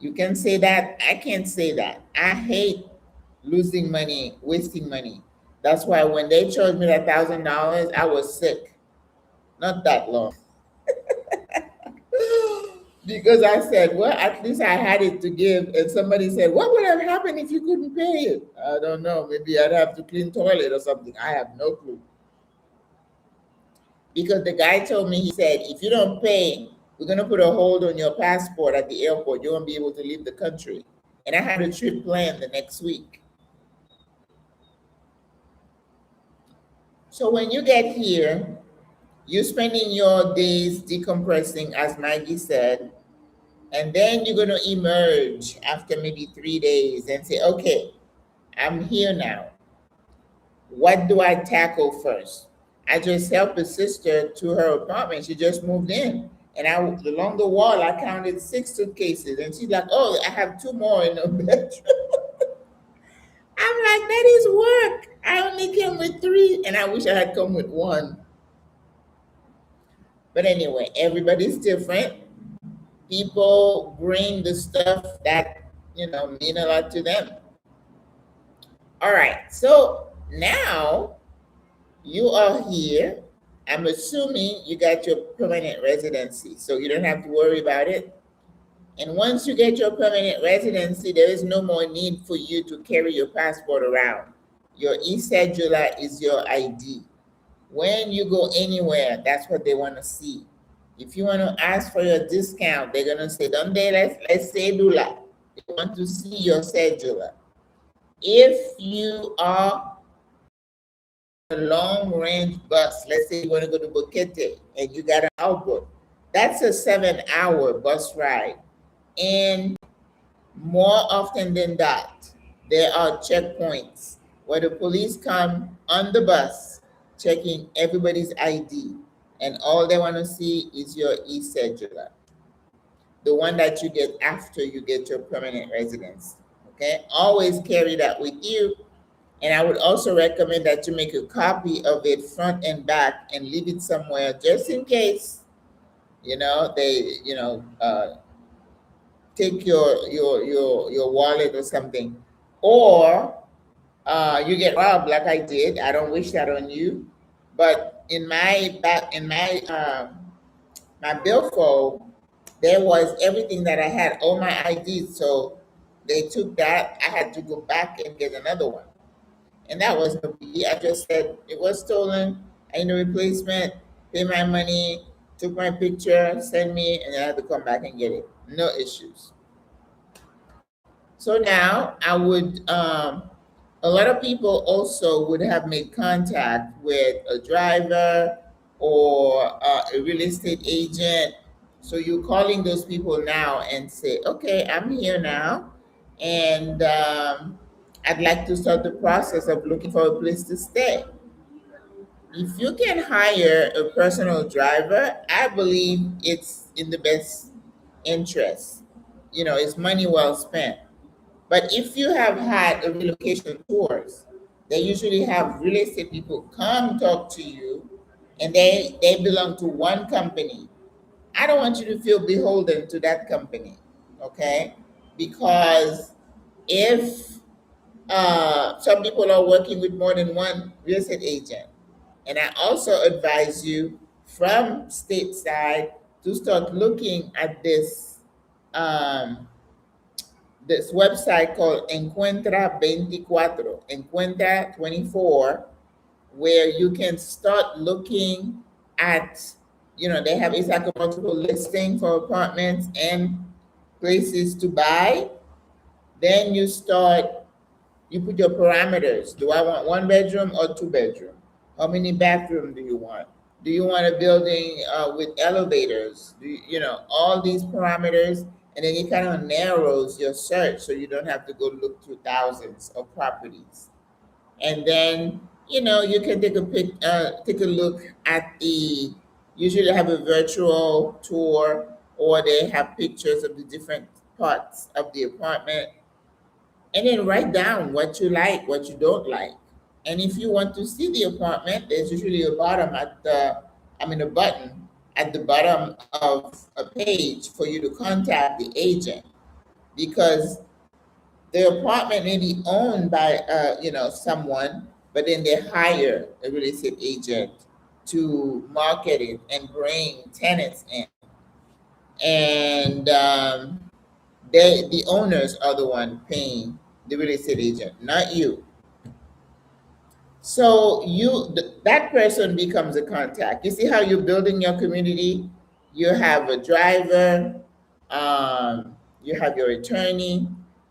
You can say that. I can't say that. I hate losing money, wasting money. That's why when they charged me that $1,000, I was sick. Not that long. Because I said, well, at least I had it to give. And somebody said, what would have happened if you couldn't pay it? I don't know. Maybe I'd have to clean toilet or something. I have no clue. Because the guy told me, he said, if you don't pay, we're going to put a hold on your passport at the airport. You won't be able to leave the country. And I had a trip planned the next week. So when you get here, you're spending your days decompressing, as Maggie said, and then you're going to emerge after maybe 3 days and say, okay, I'm here now. What do I tackle first? I just helped a sister to her apartment. She just moved in. And along the wall, I counted 6 suitcases. And she's like, oh, I have 2 more in the bedroom. I'm like, that is work. I only came with 3, and I wish I had come with 1. But anyway, everybody's different. People bring the stuff that, mean a lot to them. All right, so now you are here. I'm assuming you got your permanent residency, so you don't have to worry about it. And once you get your permanent residency, there is no more need for you to carry your passport around. Your e-scheduler is your ID. When you go anywhere, that's what they want to see. If you want to ask for your discount, they're gonna say, "Donde let's say Dula." They want to see your scheduler. If you are a long range bus, let's say you want to go to Boquete and you got an output, that's a 7-hour bus ride. And more often than that, there are checkpoints where the police come on the bus checking everybody's ID, and all they want to see is your e-scheduler, the one that you get after you get your permanent residence. Okay, always carry that with you. And I would also recommend that you make a copy of it front and back and leave it somewhere just in case, they, take your wallet or something, or you get robbed like I did. I don't wish that on you, but in my billfold, there was everything that I had, all my IDs. So they took that. I had to go back and get another one, and that was no biggie. I just said it was stolen. I need a replacement. Pay my money. Took my picture, send me, and I had to come back and get it. No issues. So now I would, a lot of people also would have made contact with a driver or a real estate agent. So you're calling those people now and say, "Okay, I'm here now, and I'd like to start the process of looking for a place to stay." If you can hire a personal driver, I believe it's in the best interest. It's money well spent. But if you have had a relocation tours, they usually have real estate people come talk to you, and they belong to one company. I don't want you to feel beholden to that company, okay? Because if some people are working with more than one real estate agent, and I also advise you from stateside to start looking at this website called Encuentra 24, where you can start looking at, they have, it's like a multiple listing for apartments and places to buy. Then you put your parameters. Do I want 1 bedroom or 2 bedroom? How many bathrooms do you want? Do you want a building with elevators? All these parameters, and then it kind of narrows your search so you don't have to go look through thousands of properties. And then, you can take a look at usually have a virtual tour, or they have pictures of the different parts of the apartment, and then write down what you like, what you don't like. And if you want to see the apartment, there's usually a button at the bottom of a page for you to contact the agent, because the apartment may be owned by someone, but then they hire a real estate agent to market it and bring tenants in, and the owners are the one paying the real estate agent, not you. So that person becomes a contact. You see how you're building your community? You have a driver, you have your attorney.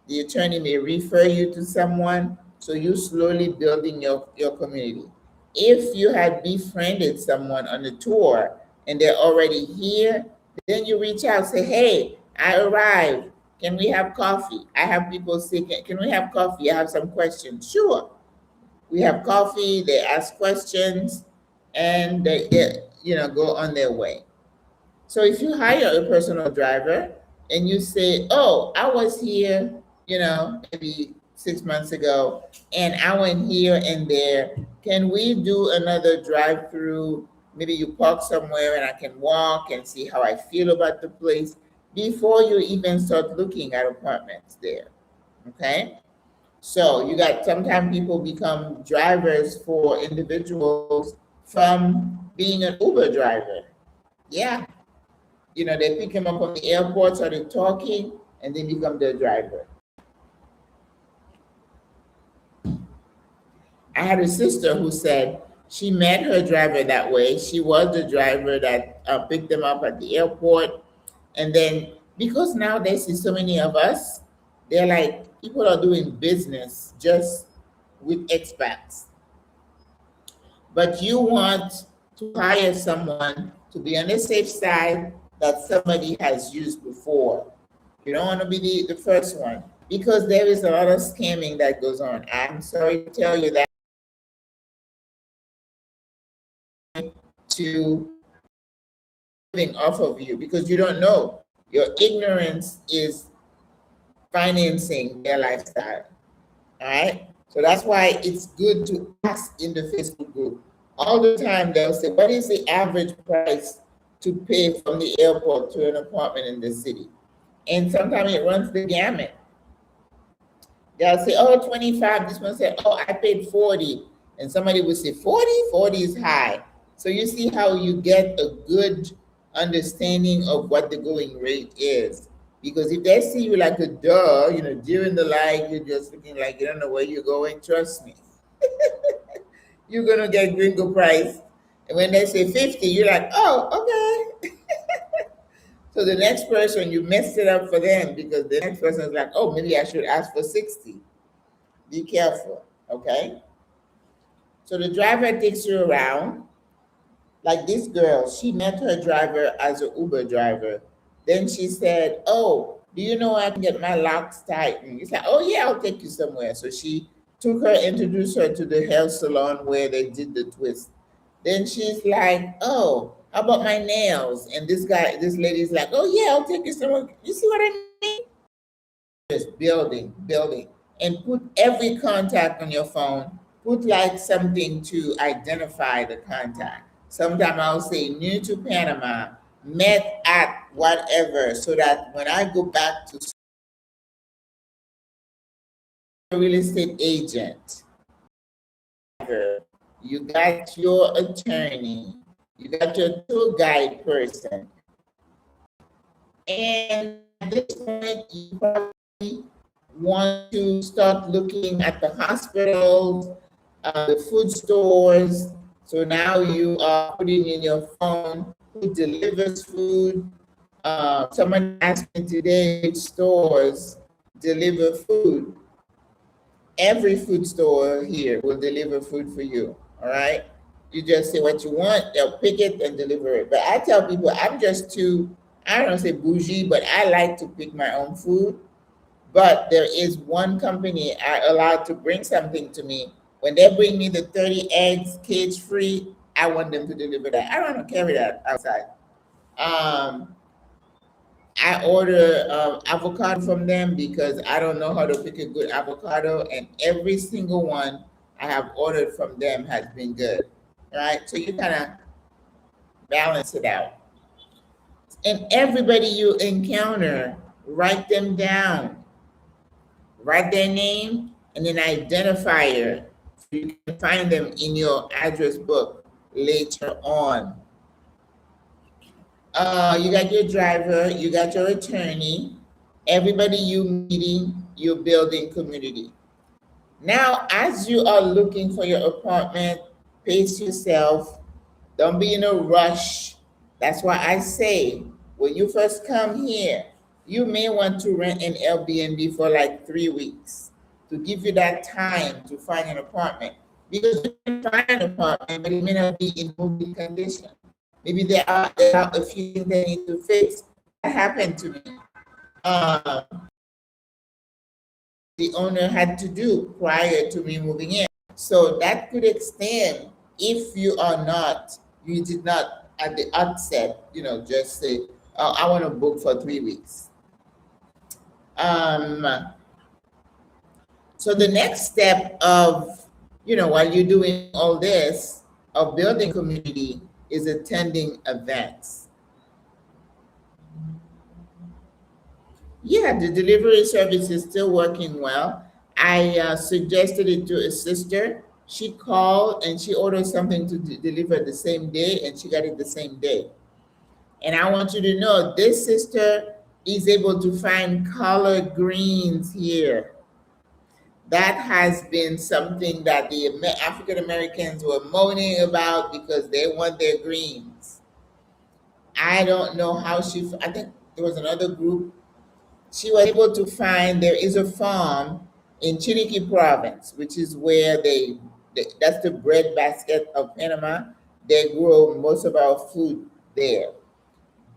The attorney may refer you to someone. So you slowly building your community. If you had befriended someone on the tour and they're already here, then you reach out, say, "Hey, I arrived. Can we have coffee?" I have people say, "Can we have coffee? I have some questions." Sure. We have coffee, they ask questions, and they go on their way. So if you hire a personal driver and you say, "Oh, I was here, maybe 6 months ago, and I went here and there. Can we do another drive-through? Maybe you park somewhere and I can walk and see how I feel about the place," before you even start looking at apartments there. Okay? So sometimes people become drivers for individuals from being an Uber driver. Yeah. they pick him up from the airport, started talking, and they become their driver. I had a sister who said she met her driver that way. She was the driver that picked them up at the airport. And then, because nowadays there's so many of us, they're like, people are doing business just with expats. But you want to hire someone to be on the safe side that somebody has used before. You don't want to be the first one, because there is a lot of scamming that goes on. I'm sorry to tell you that, to living off of you, because you don't know. Your ignorance is financing their lifestyle. All right. So that's why it's good to ask in the Facebook group. All the time they'll say, what is the average price to pay from the airport to an apartment in the city? And sometimes it runs the gamut. They'll say, oh, 25. This one said, oh, I paid 40. And somebody will say, 40? 40 is high. So you see how you get a good understanding of what the going rate is. Because if they see you like a duh, during the line, you're just looking like you don't know where you're going, trust me. You're going to get gringo price. And when they say 50, you're like, oh, okay. So the next person, you messed it up for them, because the next person is like, oh, maybe I should ask for 60. Be careful, okay? So the driver takes you around. Like this girl, she met her driver as an Uber driver. Then she said, oh, do you know I can get my locks tightened? He's like, oh, yeah, I'll take you somewhere. So she took her, introduced her to the hair salon where they did the twist. Then she's like, oh, how about my nails? And this lady's like, oh, yeah, I'll take you somewhere. You see what I mean? Just building. And put every contact on your phone. Put like something to identify the contact. Sometimes I'll say new to Panama, met at whatever, so that when I go back to a real estate agent, you got your attorney, you got your tour guide person, and at this point, you probably want to start looking at the hospitals, the food stores. So now you are putting in your phone who delivers food. Someone asked me today which stores deliver food. Every food store here will deliver food for you, all right? You just say what you want, they'll pick it and deliver it. But I tell people, I'm just too, I don't say bougie, but I like to pick my own food. But there is one company I allowed to bring something to me. When they bring me the 30 eggs cage free, I want them to deliver that. I don't want to carry that outside. I order avocado from them because I don't know how to pick a good avocado, and every single one I have ordered from them has been good. Right? So you kind of balance it out. And everybody you encounter, write them down. Write their name and an identifier, so you can find them in your address book later on. You got your driver, you got your attorney, everybody you meeting, you're building community. Now, as you are looking for your apartment, pace yourself. Don't be in a rush. That's why I say, when you first come here, you may want to rent an Airbnb for like 3 weeks to give you that time to find an apartment. Because you can find an apartment, but it may not be in moving condition. Maybe there are a few things they need to fix. That happened to me. The owner had to do prior to me moving in. So that could extend if you did not at the outset, just say, oh, I want to book for 3 weeks. So the next step of, while you're doing all this, of building community, is attending events. Yeah, the delivery service is still working well. I suggested it to a sister. She called and she ordered something to deliver the same day, and she got it the same day. And I want you to know this sister is able to find collard greens here. That has been something that the African Americans were moaning about because they want their greens. I don't know how I think there was another group. She was able to find, there is a farm in Chiriquí province, which is where that's the breadbasket of Panama. They grow most of our food there.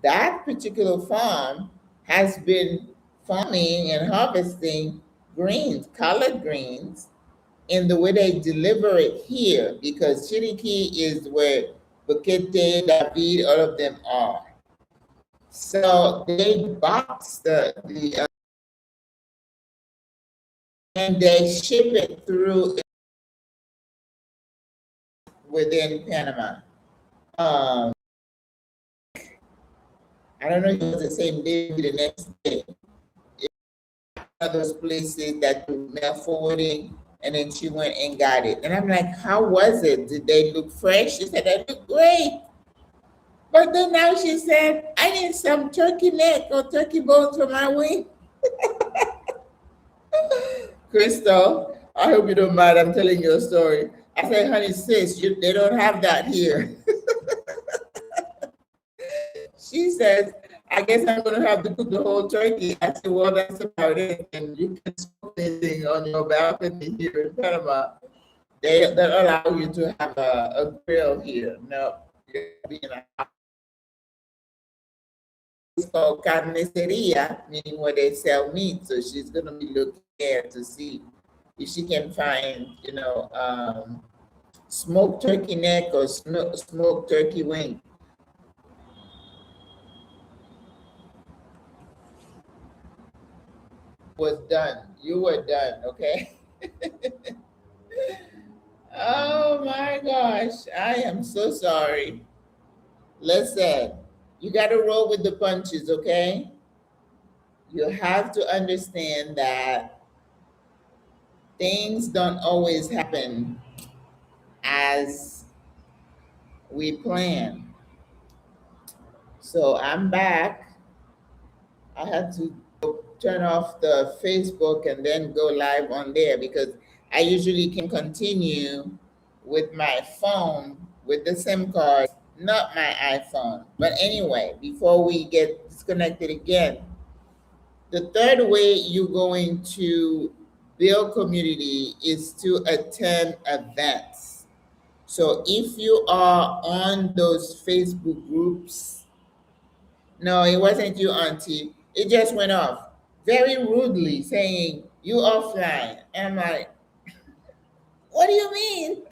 That particular farm has been farming and harvesting greens, collard greens, in the way they deliver it here, because Chiriquí is where Boquete, David, all of them are. So they box and they ship it through within Panama. I don't know if it was the same day or the next day. It's one of those places that do mail forwarding, and then she went and got it. And I'm like, how was it? Did they look fresh? She said, they look great. But then now she said, I need some turkey neck or turkey bones for my wing. Crystal, I hope you don't mind. I'm telling you a story. I said, honey, sis, they don't have that here. She says, I guess I'm going to have to cook the whole turkey. I said, well, that's about it. And you can smoke anything on your balcony here in Panama. They allow you to have a grill here. No, you're being a it's called carniceria, meaning where they sell meat. So she's going to be looking there to see if she can find, smoked turkey neck or smoked turkey wing. Was done. You were done, okay? Oh my gosh, I am so sorry. Listen, you got to roll with the punches, okay? You have to understand that things don't always happen as we plan. So I'm back. I had to turn off the Facebook and then go live on there because I usually can continue with my phone with the SIM card, not my iPhone. But anyway, before we get disconnected again, the third way you're going to build community is to attend events. So if you are on those Facebook groups, no, it wasn't you, Auntie. It just went off very rudely saying, you offline. And I'm like, what do you mean?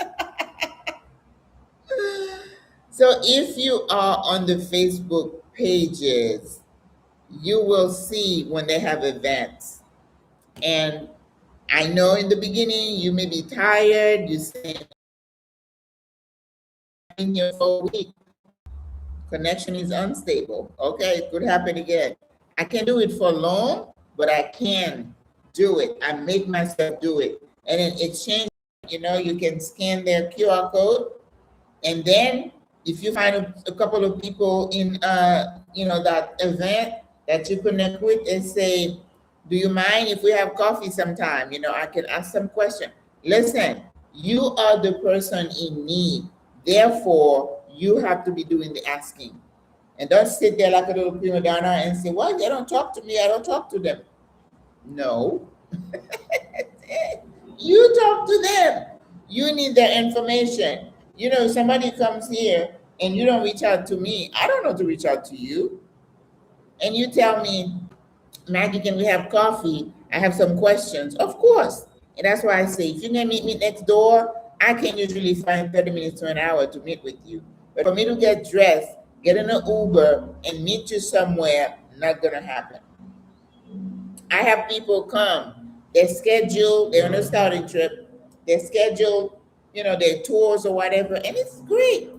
So if you are on the Facebook pages, you will see when they have events. And I know in the beginning you may be tired, you say, in here for a week, connection is unstable. Okay, it could happen again. I can do it for long, but I can do it. I make myself do it. And in exchange, you can scan their QR code. And then if you find a couple of people in, that event that you connect with and say, do you mind if we have coffee sometime? I can ask some question. Listen, you are the person in need. Therefore, you have to be doing the asking. And don't sit there like a little prima donna and say, well, they don't talk to me, I don't talk to them. No. You talk to them. You need their information. Somebody comes here and you don't reach out to me, I don't know to reach out to you. And you tell me, Maggie, can we have coffee? I have some questions. Of course. And that's why I say, if you can meet me next door, I can usually find 30 minutes to an hour to meet with you. But for me to get dressed, get in an Uber, and meet you somewhere, not going to happen. I have people come, they're on a scouting trip, they schedule, their tours or whatever, and it's great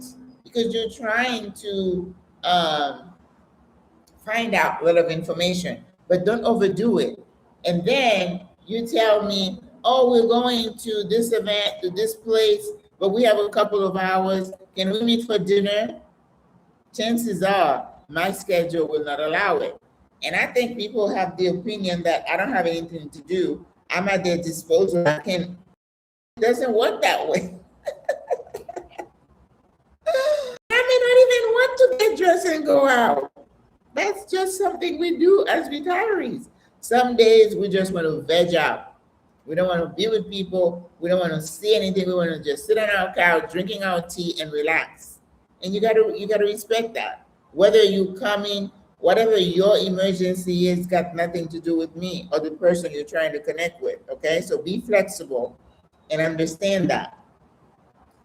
because you're trying to find out a lot of information, but don't overdo it. And then you tell me, oh, we're going to this event, to this place, but we have a couple of hours. Can we meet for dinner? Chances are my schedule will not allow it. And I think people have the opinion that I don't have anything to do. I'm at their disposal. I can. It doesn't work that way. I may not even want to get dressed and go out. That's just something we do as retirees. Some days we just want to veg out. We don't want to be with people. We don't want to see anything. We want to just sit on our couch, drinking our tea and relax. And you gotta respect that. Whether you come in, whatever your emergency is, got nothing to do with me or the person you're trying to connect with. Okay, so be flexible and understand that.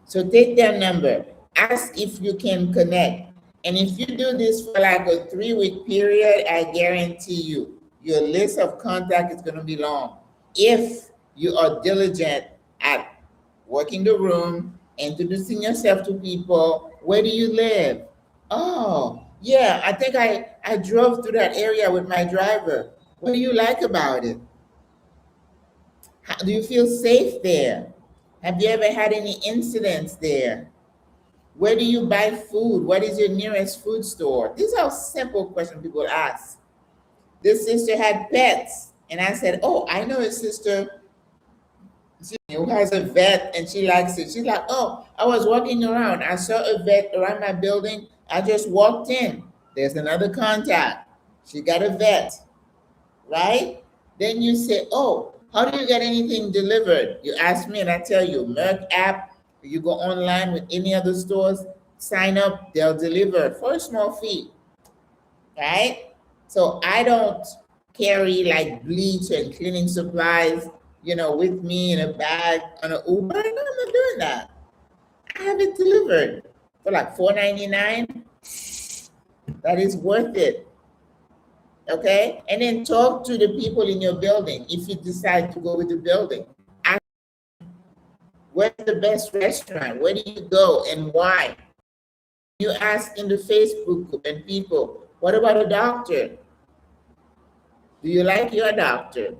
So take their number, ask if you can connect. And if you do this for like a 3-week period, I guarantee you, your list of contact is going to be long. If you are diligent at working the room, introducing yourself to people, where do you live? Oh, yeah, I think I drove through that area with my driver. What do you like about it? How, do you feel safe there? Have you ever had any incidents there? Where do you buy food? What is your nearest food store? These are simple questions people ask. This sister had pets, and I said, oh, I know a sister who has a vet and she likes it. She's like, oh, I was walking around. I saw a vet around my building. I just walked in. There's another contact. She got a vet, right? Then you say, oh, how do you get anything delivered? You ask me and I tell you, Merck app, you go online with any other stores, sign up, they'll deliver for a small fee, right? So I don't carry like bleach and cleaning supplies, with me in a bag on an Uber. No, I'm not doing that. I have it delivered for like $4.99. That is worth it. Okay? And then talk to the people in your building if you decide to go with the building. Ask, where's the best restaurant? Where do you go and why? You ask in the Facebook group and people, what about a doctor? Do you like your doctor?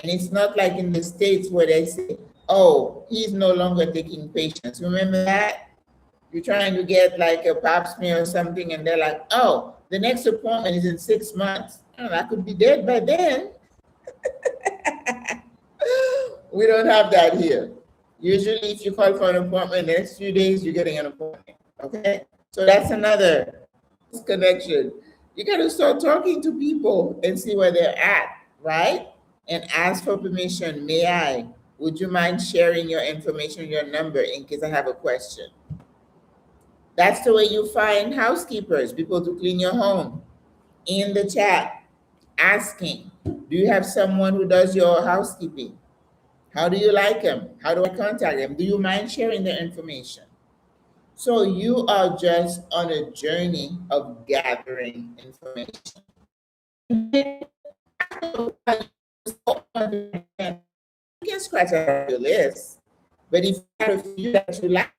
And it's not like in the States where they say, oh, he's no longer taking patients. Remember that? You're trying to get like a pap smear or something, and they're like, oh, the next appointment is in 6 months. Oh, I could be dead by then. We don't have that here. Usually, if you call for an appointment, the next few days, you're getting an appointment. Okay? So that's another connection. You got to start talking to people and see where they're at, right? And ask for permission. May I? Would you mind sharing your information, your number, in case I have a question? That's the way you find housekeepers, people to clean your home. In the chat, asking, do you have someone who does your housekeeping? How do you like them? How do I contact them? Do you mind sharing their information? So you are just on a journey of gathering information. You can scratch out your list, but if you have a few that you like,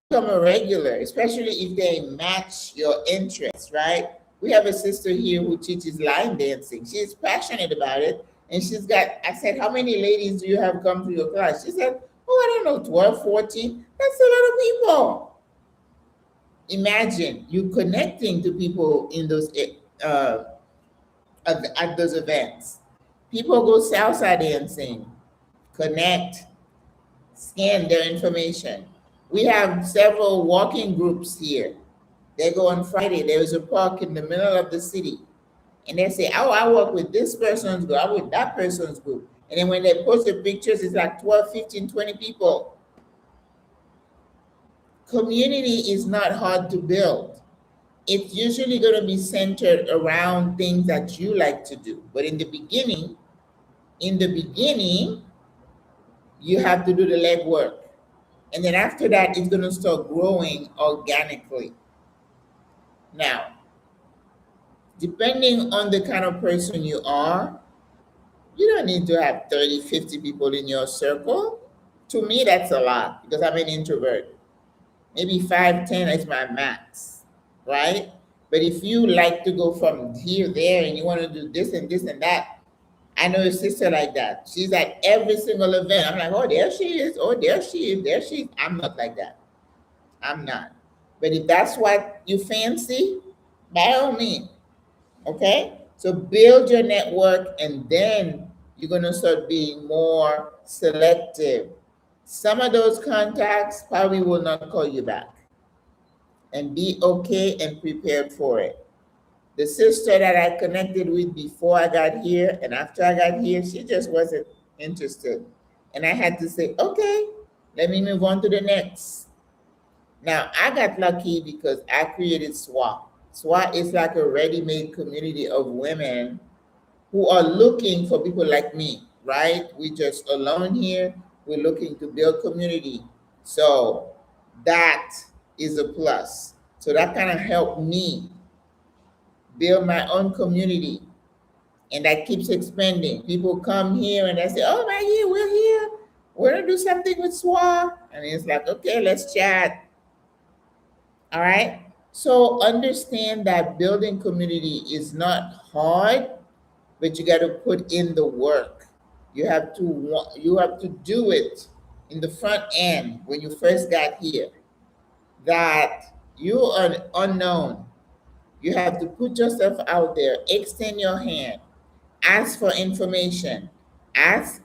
become a regular, especially if they match your interests, right? We have a sister here who teaches line dancing. She's passionate about it. And she's got, I said, how many ladies do you have come to your class? She said, oh, I don't know, 12, 14. That's a lot of people. Imagine you connecting to people in those at those events. People go salsa dancing, connect, scan their information. We have several walking groups here. They go on Friday. There is a park in the middle of the city. And they say, oh, I work with this person's group, I work with that person's group. And then when they post the pictures, it's like 12, 15, 20 people. Community is not hard to build. It's usually going to be centered around things that you like to do. But in the beginning, you have to do the legwork. And then after that, it's going to start growing organically. Now, depending on the kind of person you are, you don't need to have 30, 50 people in your circle. To me, that's a lot because I'm an introvert. Maybe 5, 10 is my max, right? But if you like to go from here, there, and you want to do this and this and that, I know a sister like that. She's at every single event. I'm like, oh, there she is. Oh, there she is. There she is. I'm not like that. I'm not. But if that's what you fancy, By all means, okay? So build your network and then you're going to start being more selective. Some of those contacts probably will not call you back, and be okay and prepared for it. The sister that I connected with before I got here and after I got here, she just wasn't interested. And I had to say, okay, let me move on to the next. Now, I got lucky because I created SWRA. SWRA is like a ready-made community of women who are looking for people like me, right? We just alone here. We're looking to build community. So that is a plus. So that kind of helped me build my own community. And that keeps expanding. People come here and they say, oh, Maggie, we're here. We're going to do something with SWRA. And it's like, okay, let's chat. All right. So understand that building community is not hard, but you got to put in the work. You have to do it in the front end when you first got here. That you are unknown. You have to put yourself out there, extend your hand, ask for information, ask,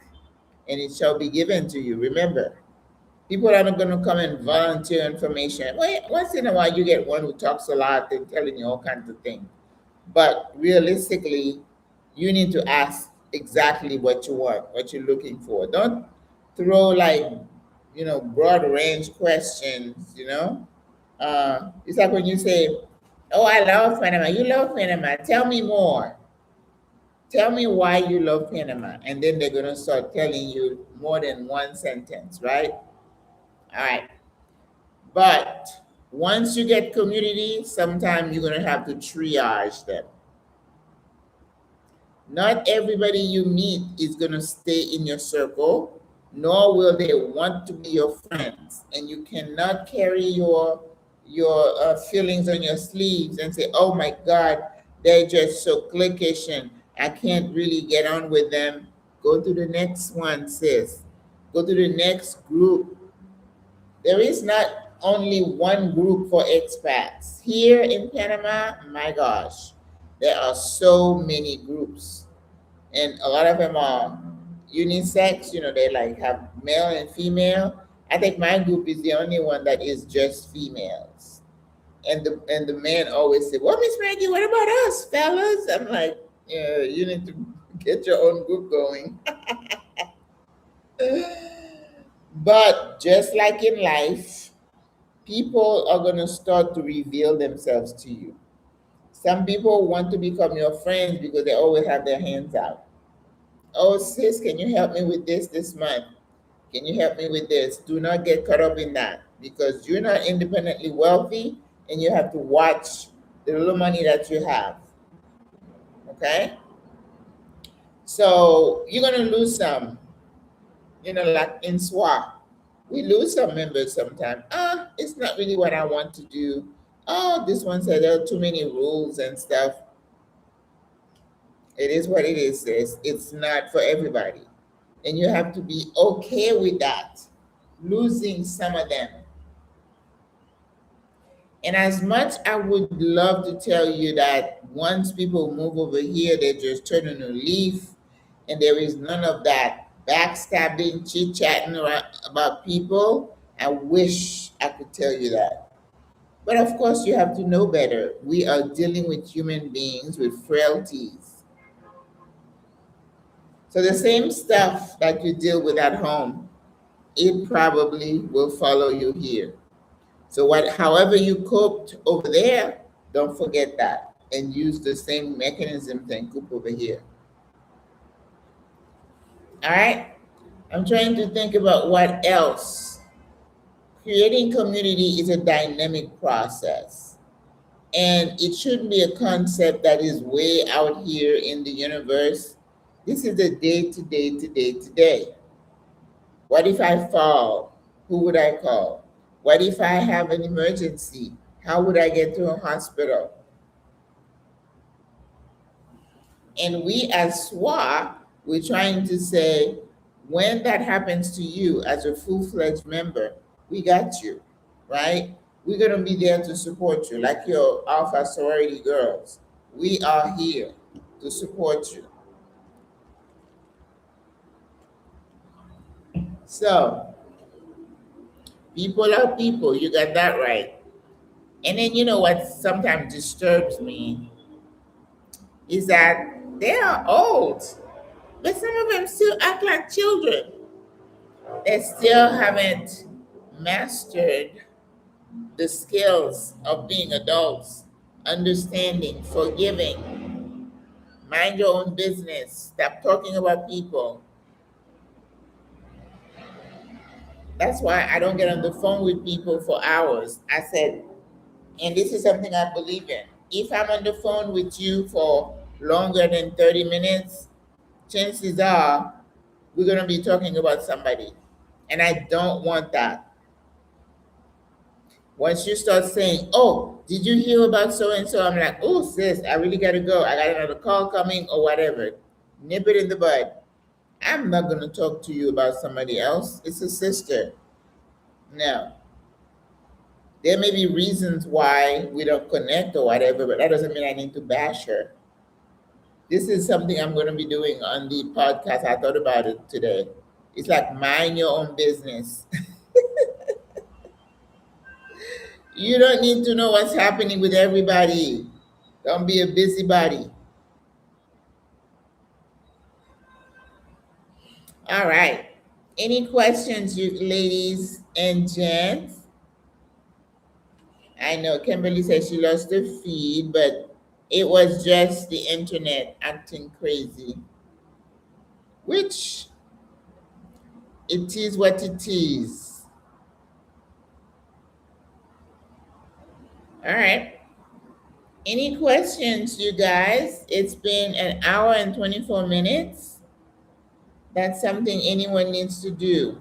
and it shall be given to you. Remember, people are not going to come and volunteer information. Well, once in a while, you get one who talks a lot and telling you all kinds of things. But realistically, you need to ask exactly what you want, what you're looking for. Don't throw like, broad range questions, It's like when you say, oh, I love Panama. You love Panama. Tell me more. Tell me why you love Panama. And then they're going to start telling you more than one sentence, right? All right. But once you get community, sometimes you're going to have to triage them. Not everybody you meet is going to stay in your circle, nor will they want to be your friends. And you cannot carry your feelings on your sleeves and say, oh my God, they're just so cliquish and I can't really get on with them. Go to the next one, sis. Go to the next group. There is not only one group for expats. Here in Panama, my gosh, there are so many groups. And a lot of them are unisex, they like have male and female. I think my group is the only one that is just females. And the men always say, well, Miss Maggie, what about us, fellas? I'm like, yeah, you need to get your own group going. But just like in life, people are going to start to reveal themselves to you. Some people want to become your friends because they always have their hands out. Oh, sis, can you help me with this month? Can you help me with this? Do not get caught up in that because you're not independently wealthy and you have to watch the little money that you have. Okay? So you're going to lose some. Like in SWRA, we lose some members sometimes. It's not really what I want to do. Oh, this one said there are too many rules and stuff. It is what it is, sis. It's not for everybody. And you have to be okay with that, losing some of them. And as much I would love to tell you that once people move over here, they just turn a new leaf and there is none of that backstabbing, chit-chatting about people, I wish I could tell you that. But of course, you have to know better. We are dealing with human beings with frailties. So the same stuff that you deal with at home, it probably will follow you here. So however you coped over there, don't forget that and use the same mechanisms and cope over here. All right? I'm trying to think about what else. Creating community is a dynamic process. And it shouldn't be a concept that is way out here in the universe. This is a day to day to day to day. What if I fall? Who would I call? What if I have an emergency? How would I get to a hospital? And we as SWRA, we're trying to say, when that happens to you as a full-fledged member, we got you, right? We're going to be there to support you, like your Alpha sorority girls. We are here to support you. So, people are people. You got that right. And then, you know what sometimes disturbs me is that they are old, but some of them still act like children. They still haven't mastered the skills of being adults, understanding, forgiving, mind your own business, stop talking about people. That's why I don't get on the phone with people for hours. I said, and this is something I believe in. If I'm on the phone with you for longer than 30 minutes, chances are we're going to be talking about somebody. And I don't want that. Once you start saying, oh, did you hear about so and so? I'm like, oh, sis, I really got to go. I got another call coming or whatever. Nip it in the bud. I'm not going to talk to you about somebody else. It's a sister. No. There may be reasons why we don't connect or whatever, but that doesn't mean I need to bash her. This is something I'm going to be doing on the podcast. I thought about it today. It's like mind your own business. You don't need to know what's happening with everybody. Don't be a busybody. All right. Any questions, you ladies and gents? I know Kimberly said she lost her feed, but it was just the internet acting crazy, which it is what it is. All right. Any questions, you guys? It's been an hour and 24 minutes. That's something anyone needs to do.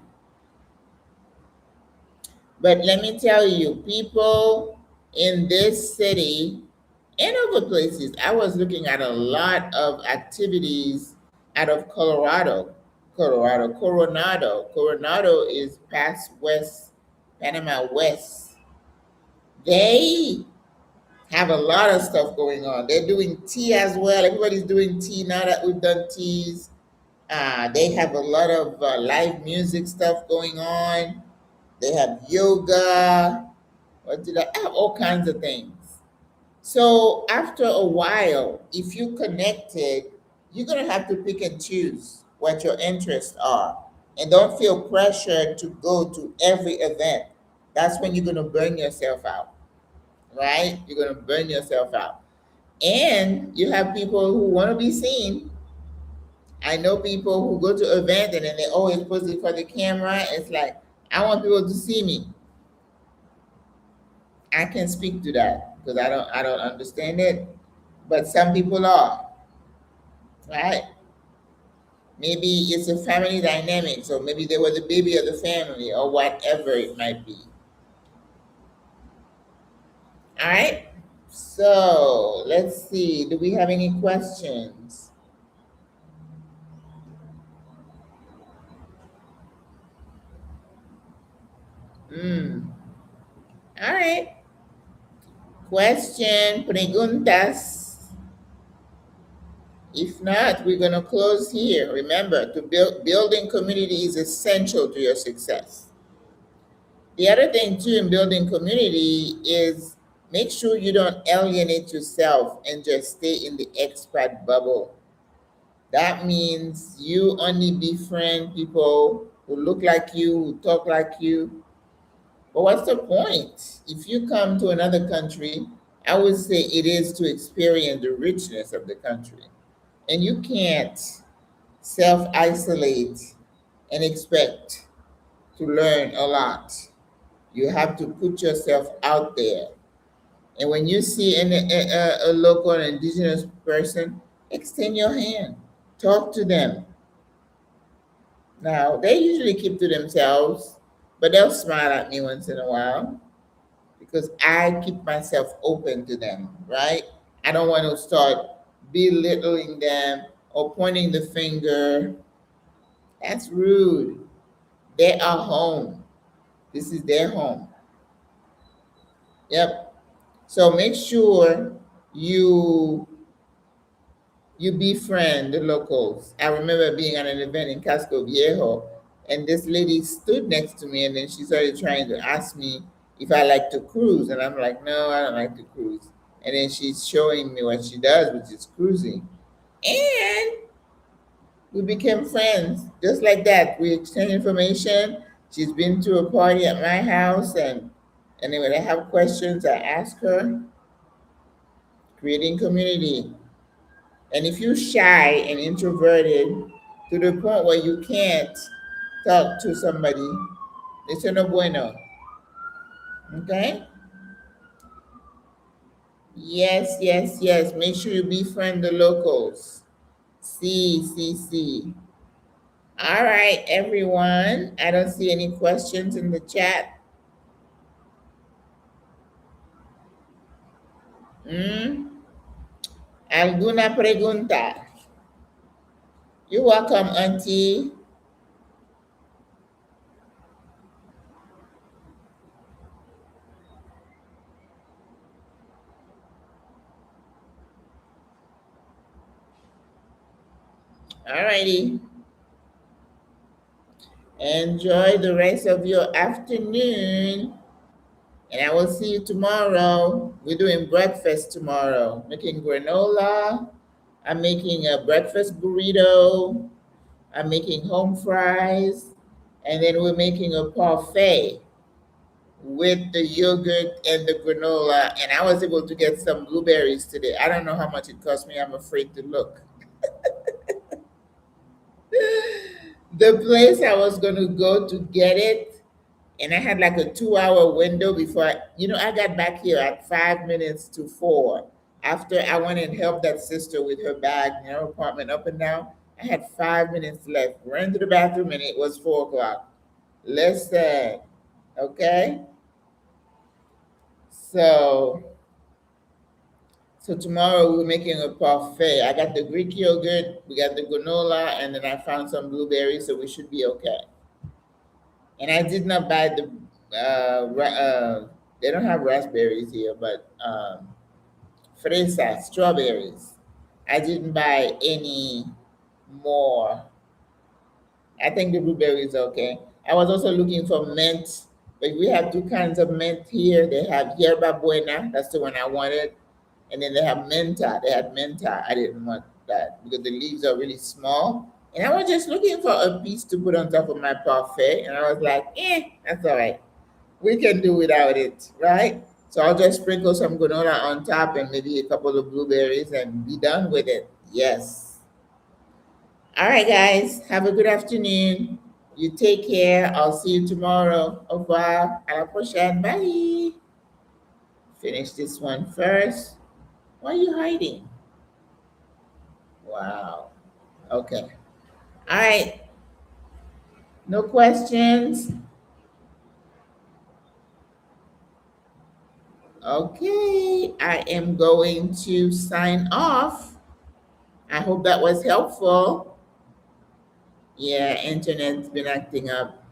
But let me tell you, people in this city and other places, I was looking at a lot of activities out of Coronado. Coronado is past West, Panama West. They have a lot of stuff going on. They're doing tea as well. Everybody's doing tea now that we've done teas. They have a lot of live music stuff going on. They have yoga. What did I have? All kinds of things. So after a while, if you connected, you're gonna have to pick and choose what your interests are, and don't feel pressured to go to every event. That's when you're gonna burn yourself out, right? You're gonna burn yourself out, and you have people who want to be seen. I know people who go to events and then they always pose it for the camera. It's like, I want people to see me. I can speak to that because I don't understand it, but some people are, right? Maybe it's a family dynamic, so maybe they were the baby of the family or whatever it might be. All right. So let's see. Do we have any questions? All right. Question, preguntas. If not, we're going to close here. Remember, to building community is essential to your success. The other thing too in building community is make sure you don't alienate yourself and just stay in the expat bubble. That means you only befriend people who look like you, who talk like you. But what's the point? If you come to another country, I would say it is to experience the richness of the country. And you can't self isolate and expect to learn a lot. You have to put yourself out there. And when you see a local indigenous person, extend your hand, talk to them. Now, they usually keep to themselves, but they'll smile at me once in a while because I keep myself open to them, right? I don't want to start belittling them or pointing the finger. That's rude. They are home. This is their home. Yep. So make sure you you befriend the locals. I remember being at an event in Casco Viejo, and this lady stood next to me, and then she started trying to ask me if I like to cruise, and I'm like, no, I don't like to cruise. And then she's showing me what she does, which is cruising, and we became friends just like that. We exchanged information. She's been to a party at my house, and then when I have questions, I ask her. Creating community. And if you're shy and introverted to the point where you can't talk to somebody, it's no bueno. Okay? Yes, yes, yes. Make sure you befriend the locals. See, see, see. All right, everyone. I don't see any questions in the chat. Hmm? Alguna pregunta? You're welcome, Auntie. All righty. Enjoy the rest of your afternoon. And I will see you tomorrow. We're doing breakfast tomorrow. Making granola. I'm making a breakfast burrito. I'm making home fries. And then we're making a parfait with the yogurt and the granola. And I was able to get some blueberries today. I don't know how much it cost me. I'm afraid to look. The place I was going to go to get it, and I had like a 2 hour window before I got back here at 5 minutes to 4. After I went and helped that sister with her bag in her apartment up and down, I had 5 minutes left. Ran to the bathroom and it was 4 o'clock. Listen, okay? So so tomorrow we're making a parfait. I got the Greek yogurt, we got the granola, and then I found some blueberries, so we should be okay. And I did not buy the they don't have raspberries here, but fresa, strawberries. I didn't buy any more. I think the blueberry is okay. I was also looking for mint, but we have two kinds of mint here. They have yerba buena, that's the one I wanted, and then they have menta. They had menta. I didn't want that because the leaves are really small. And I was just looking for a piece to put on top of my parfait, and I was like, that's all right. We can do without it, right? So I'll just sprinkle some granola on top and maybe a couple of blueberries and be done with it. Yes. All right, guys. Have a good afternoon. You take care. I'll see you tomorrow. Au revoir. À la prochaine. Bye. Finish this one first. Why are you hiding? Wow. Okay. All right. No questions? Okay. I am going to sign off. I hope that was helpful. Yeah, internet's been acting up.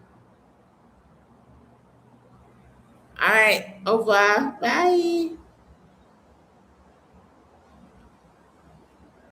All right. Au revoir. Bye.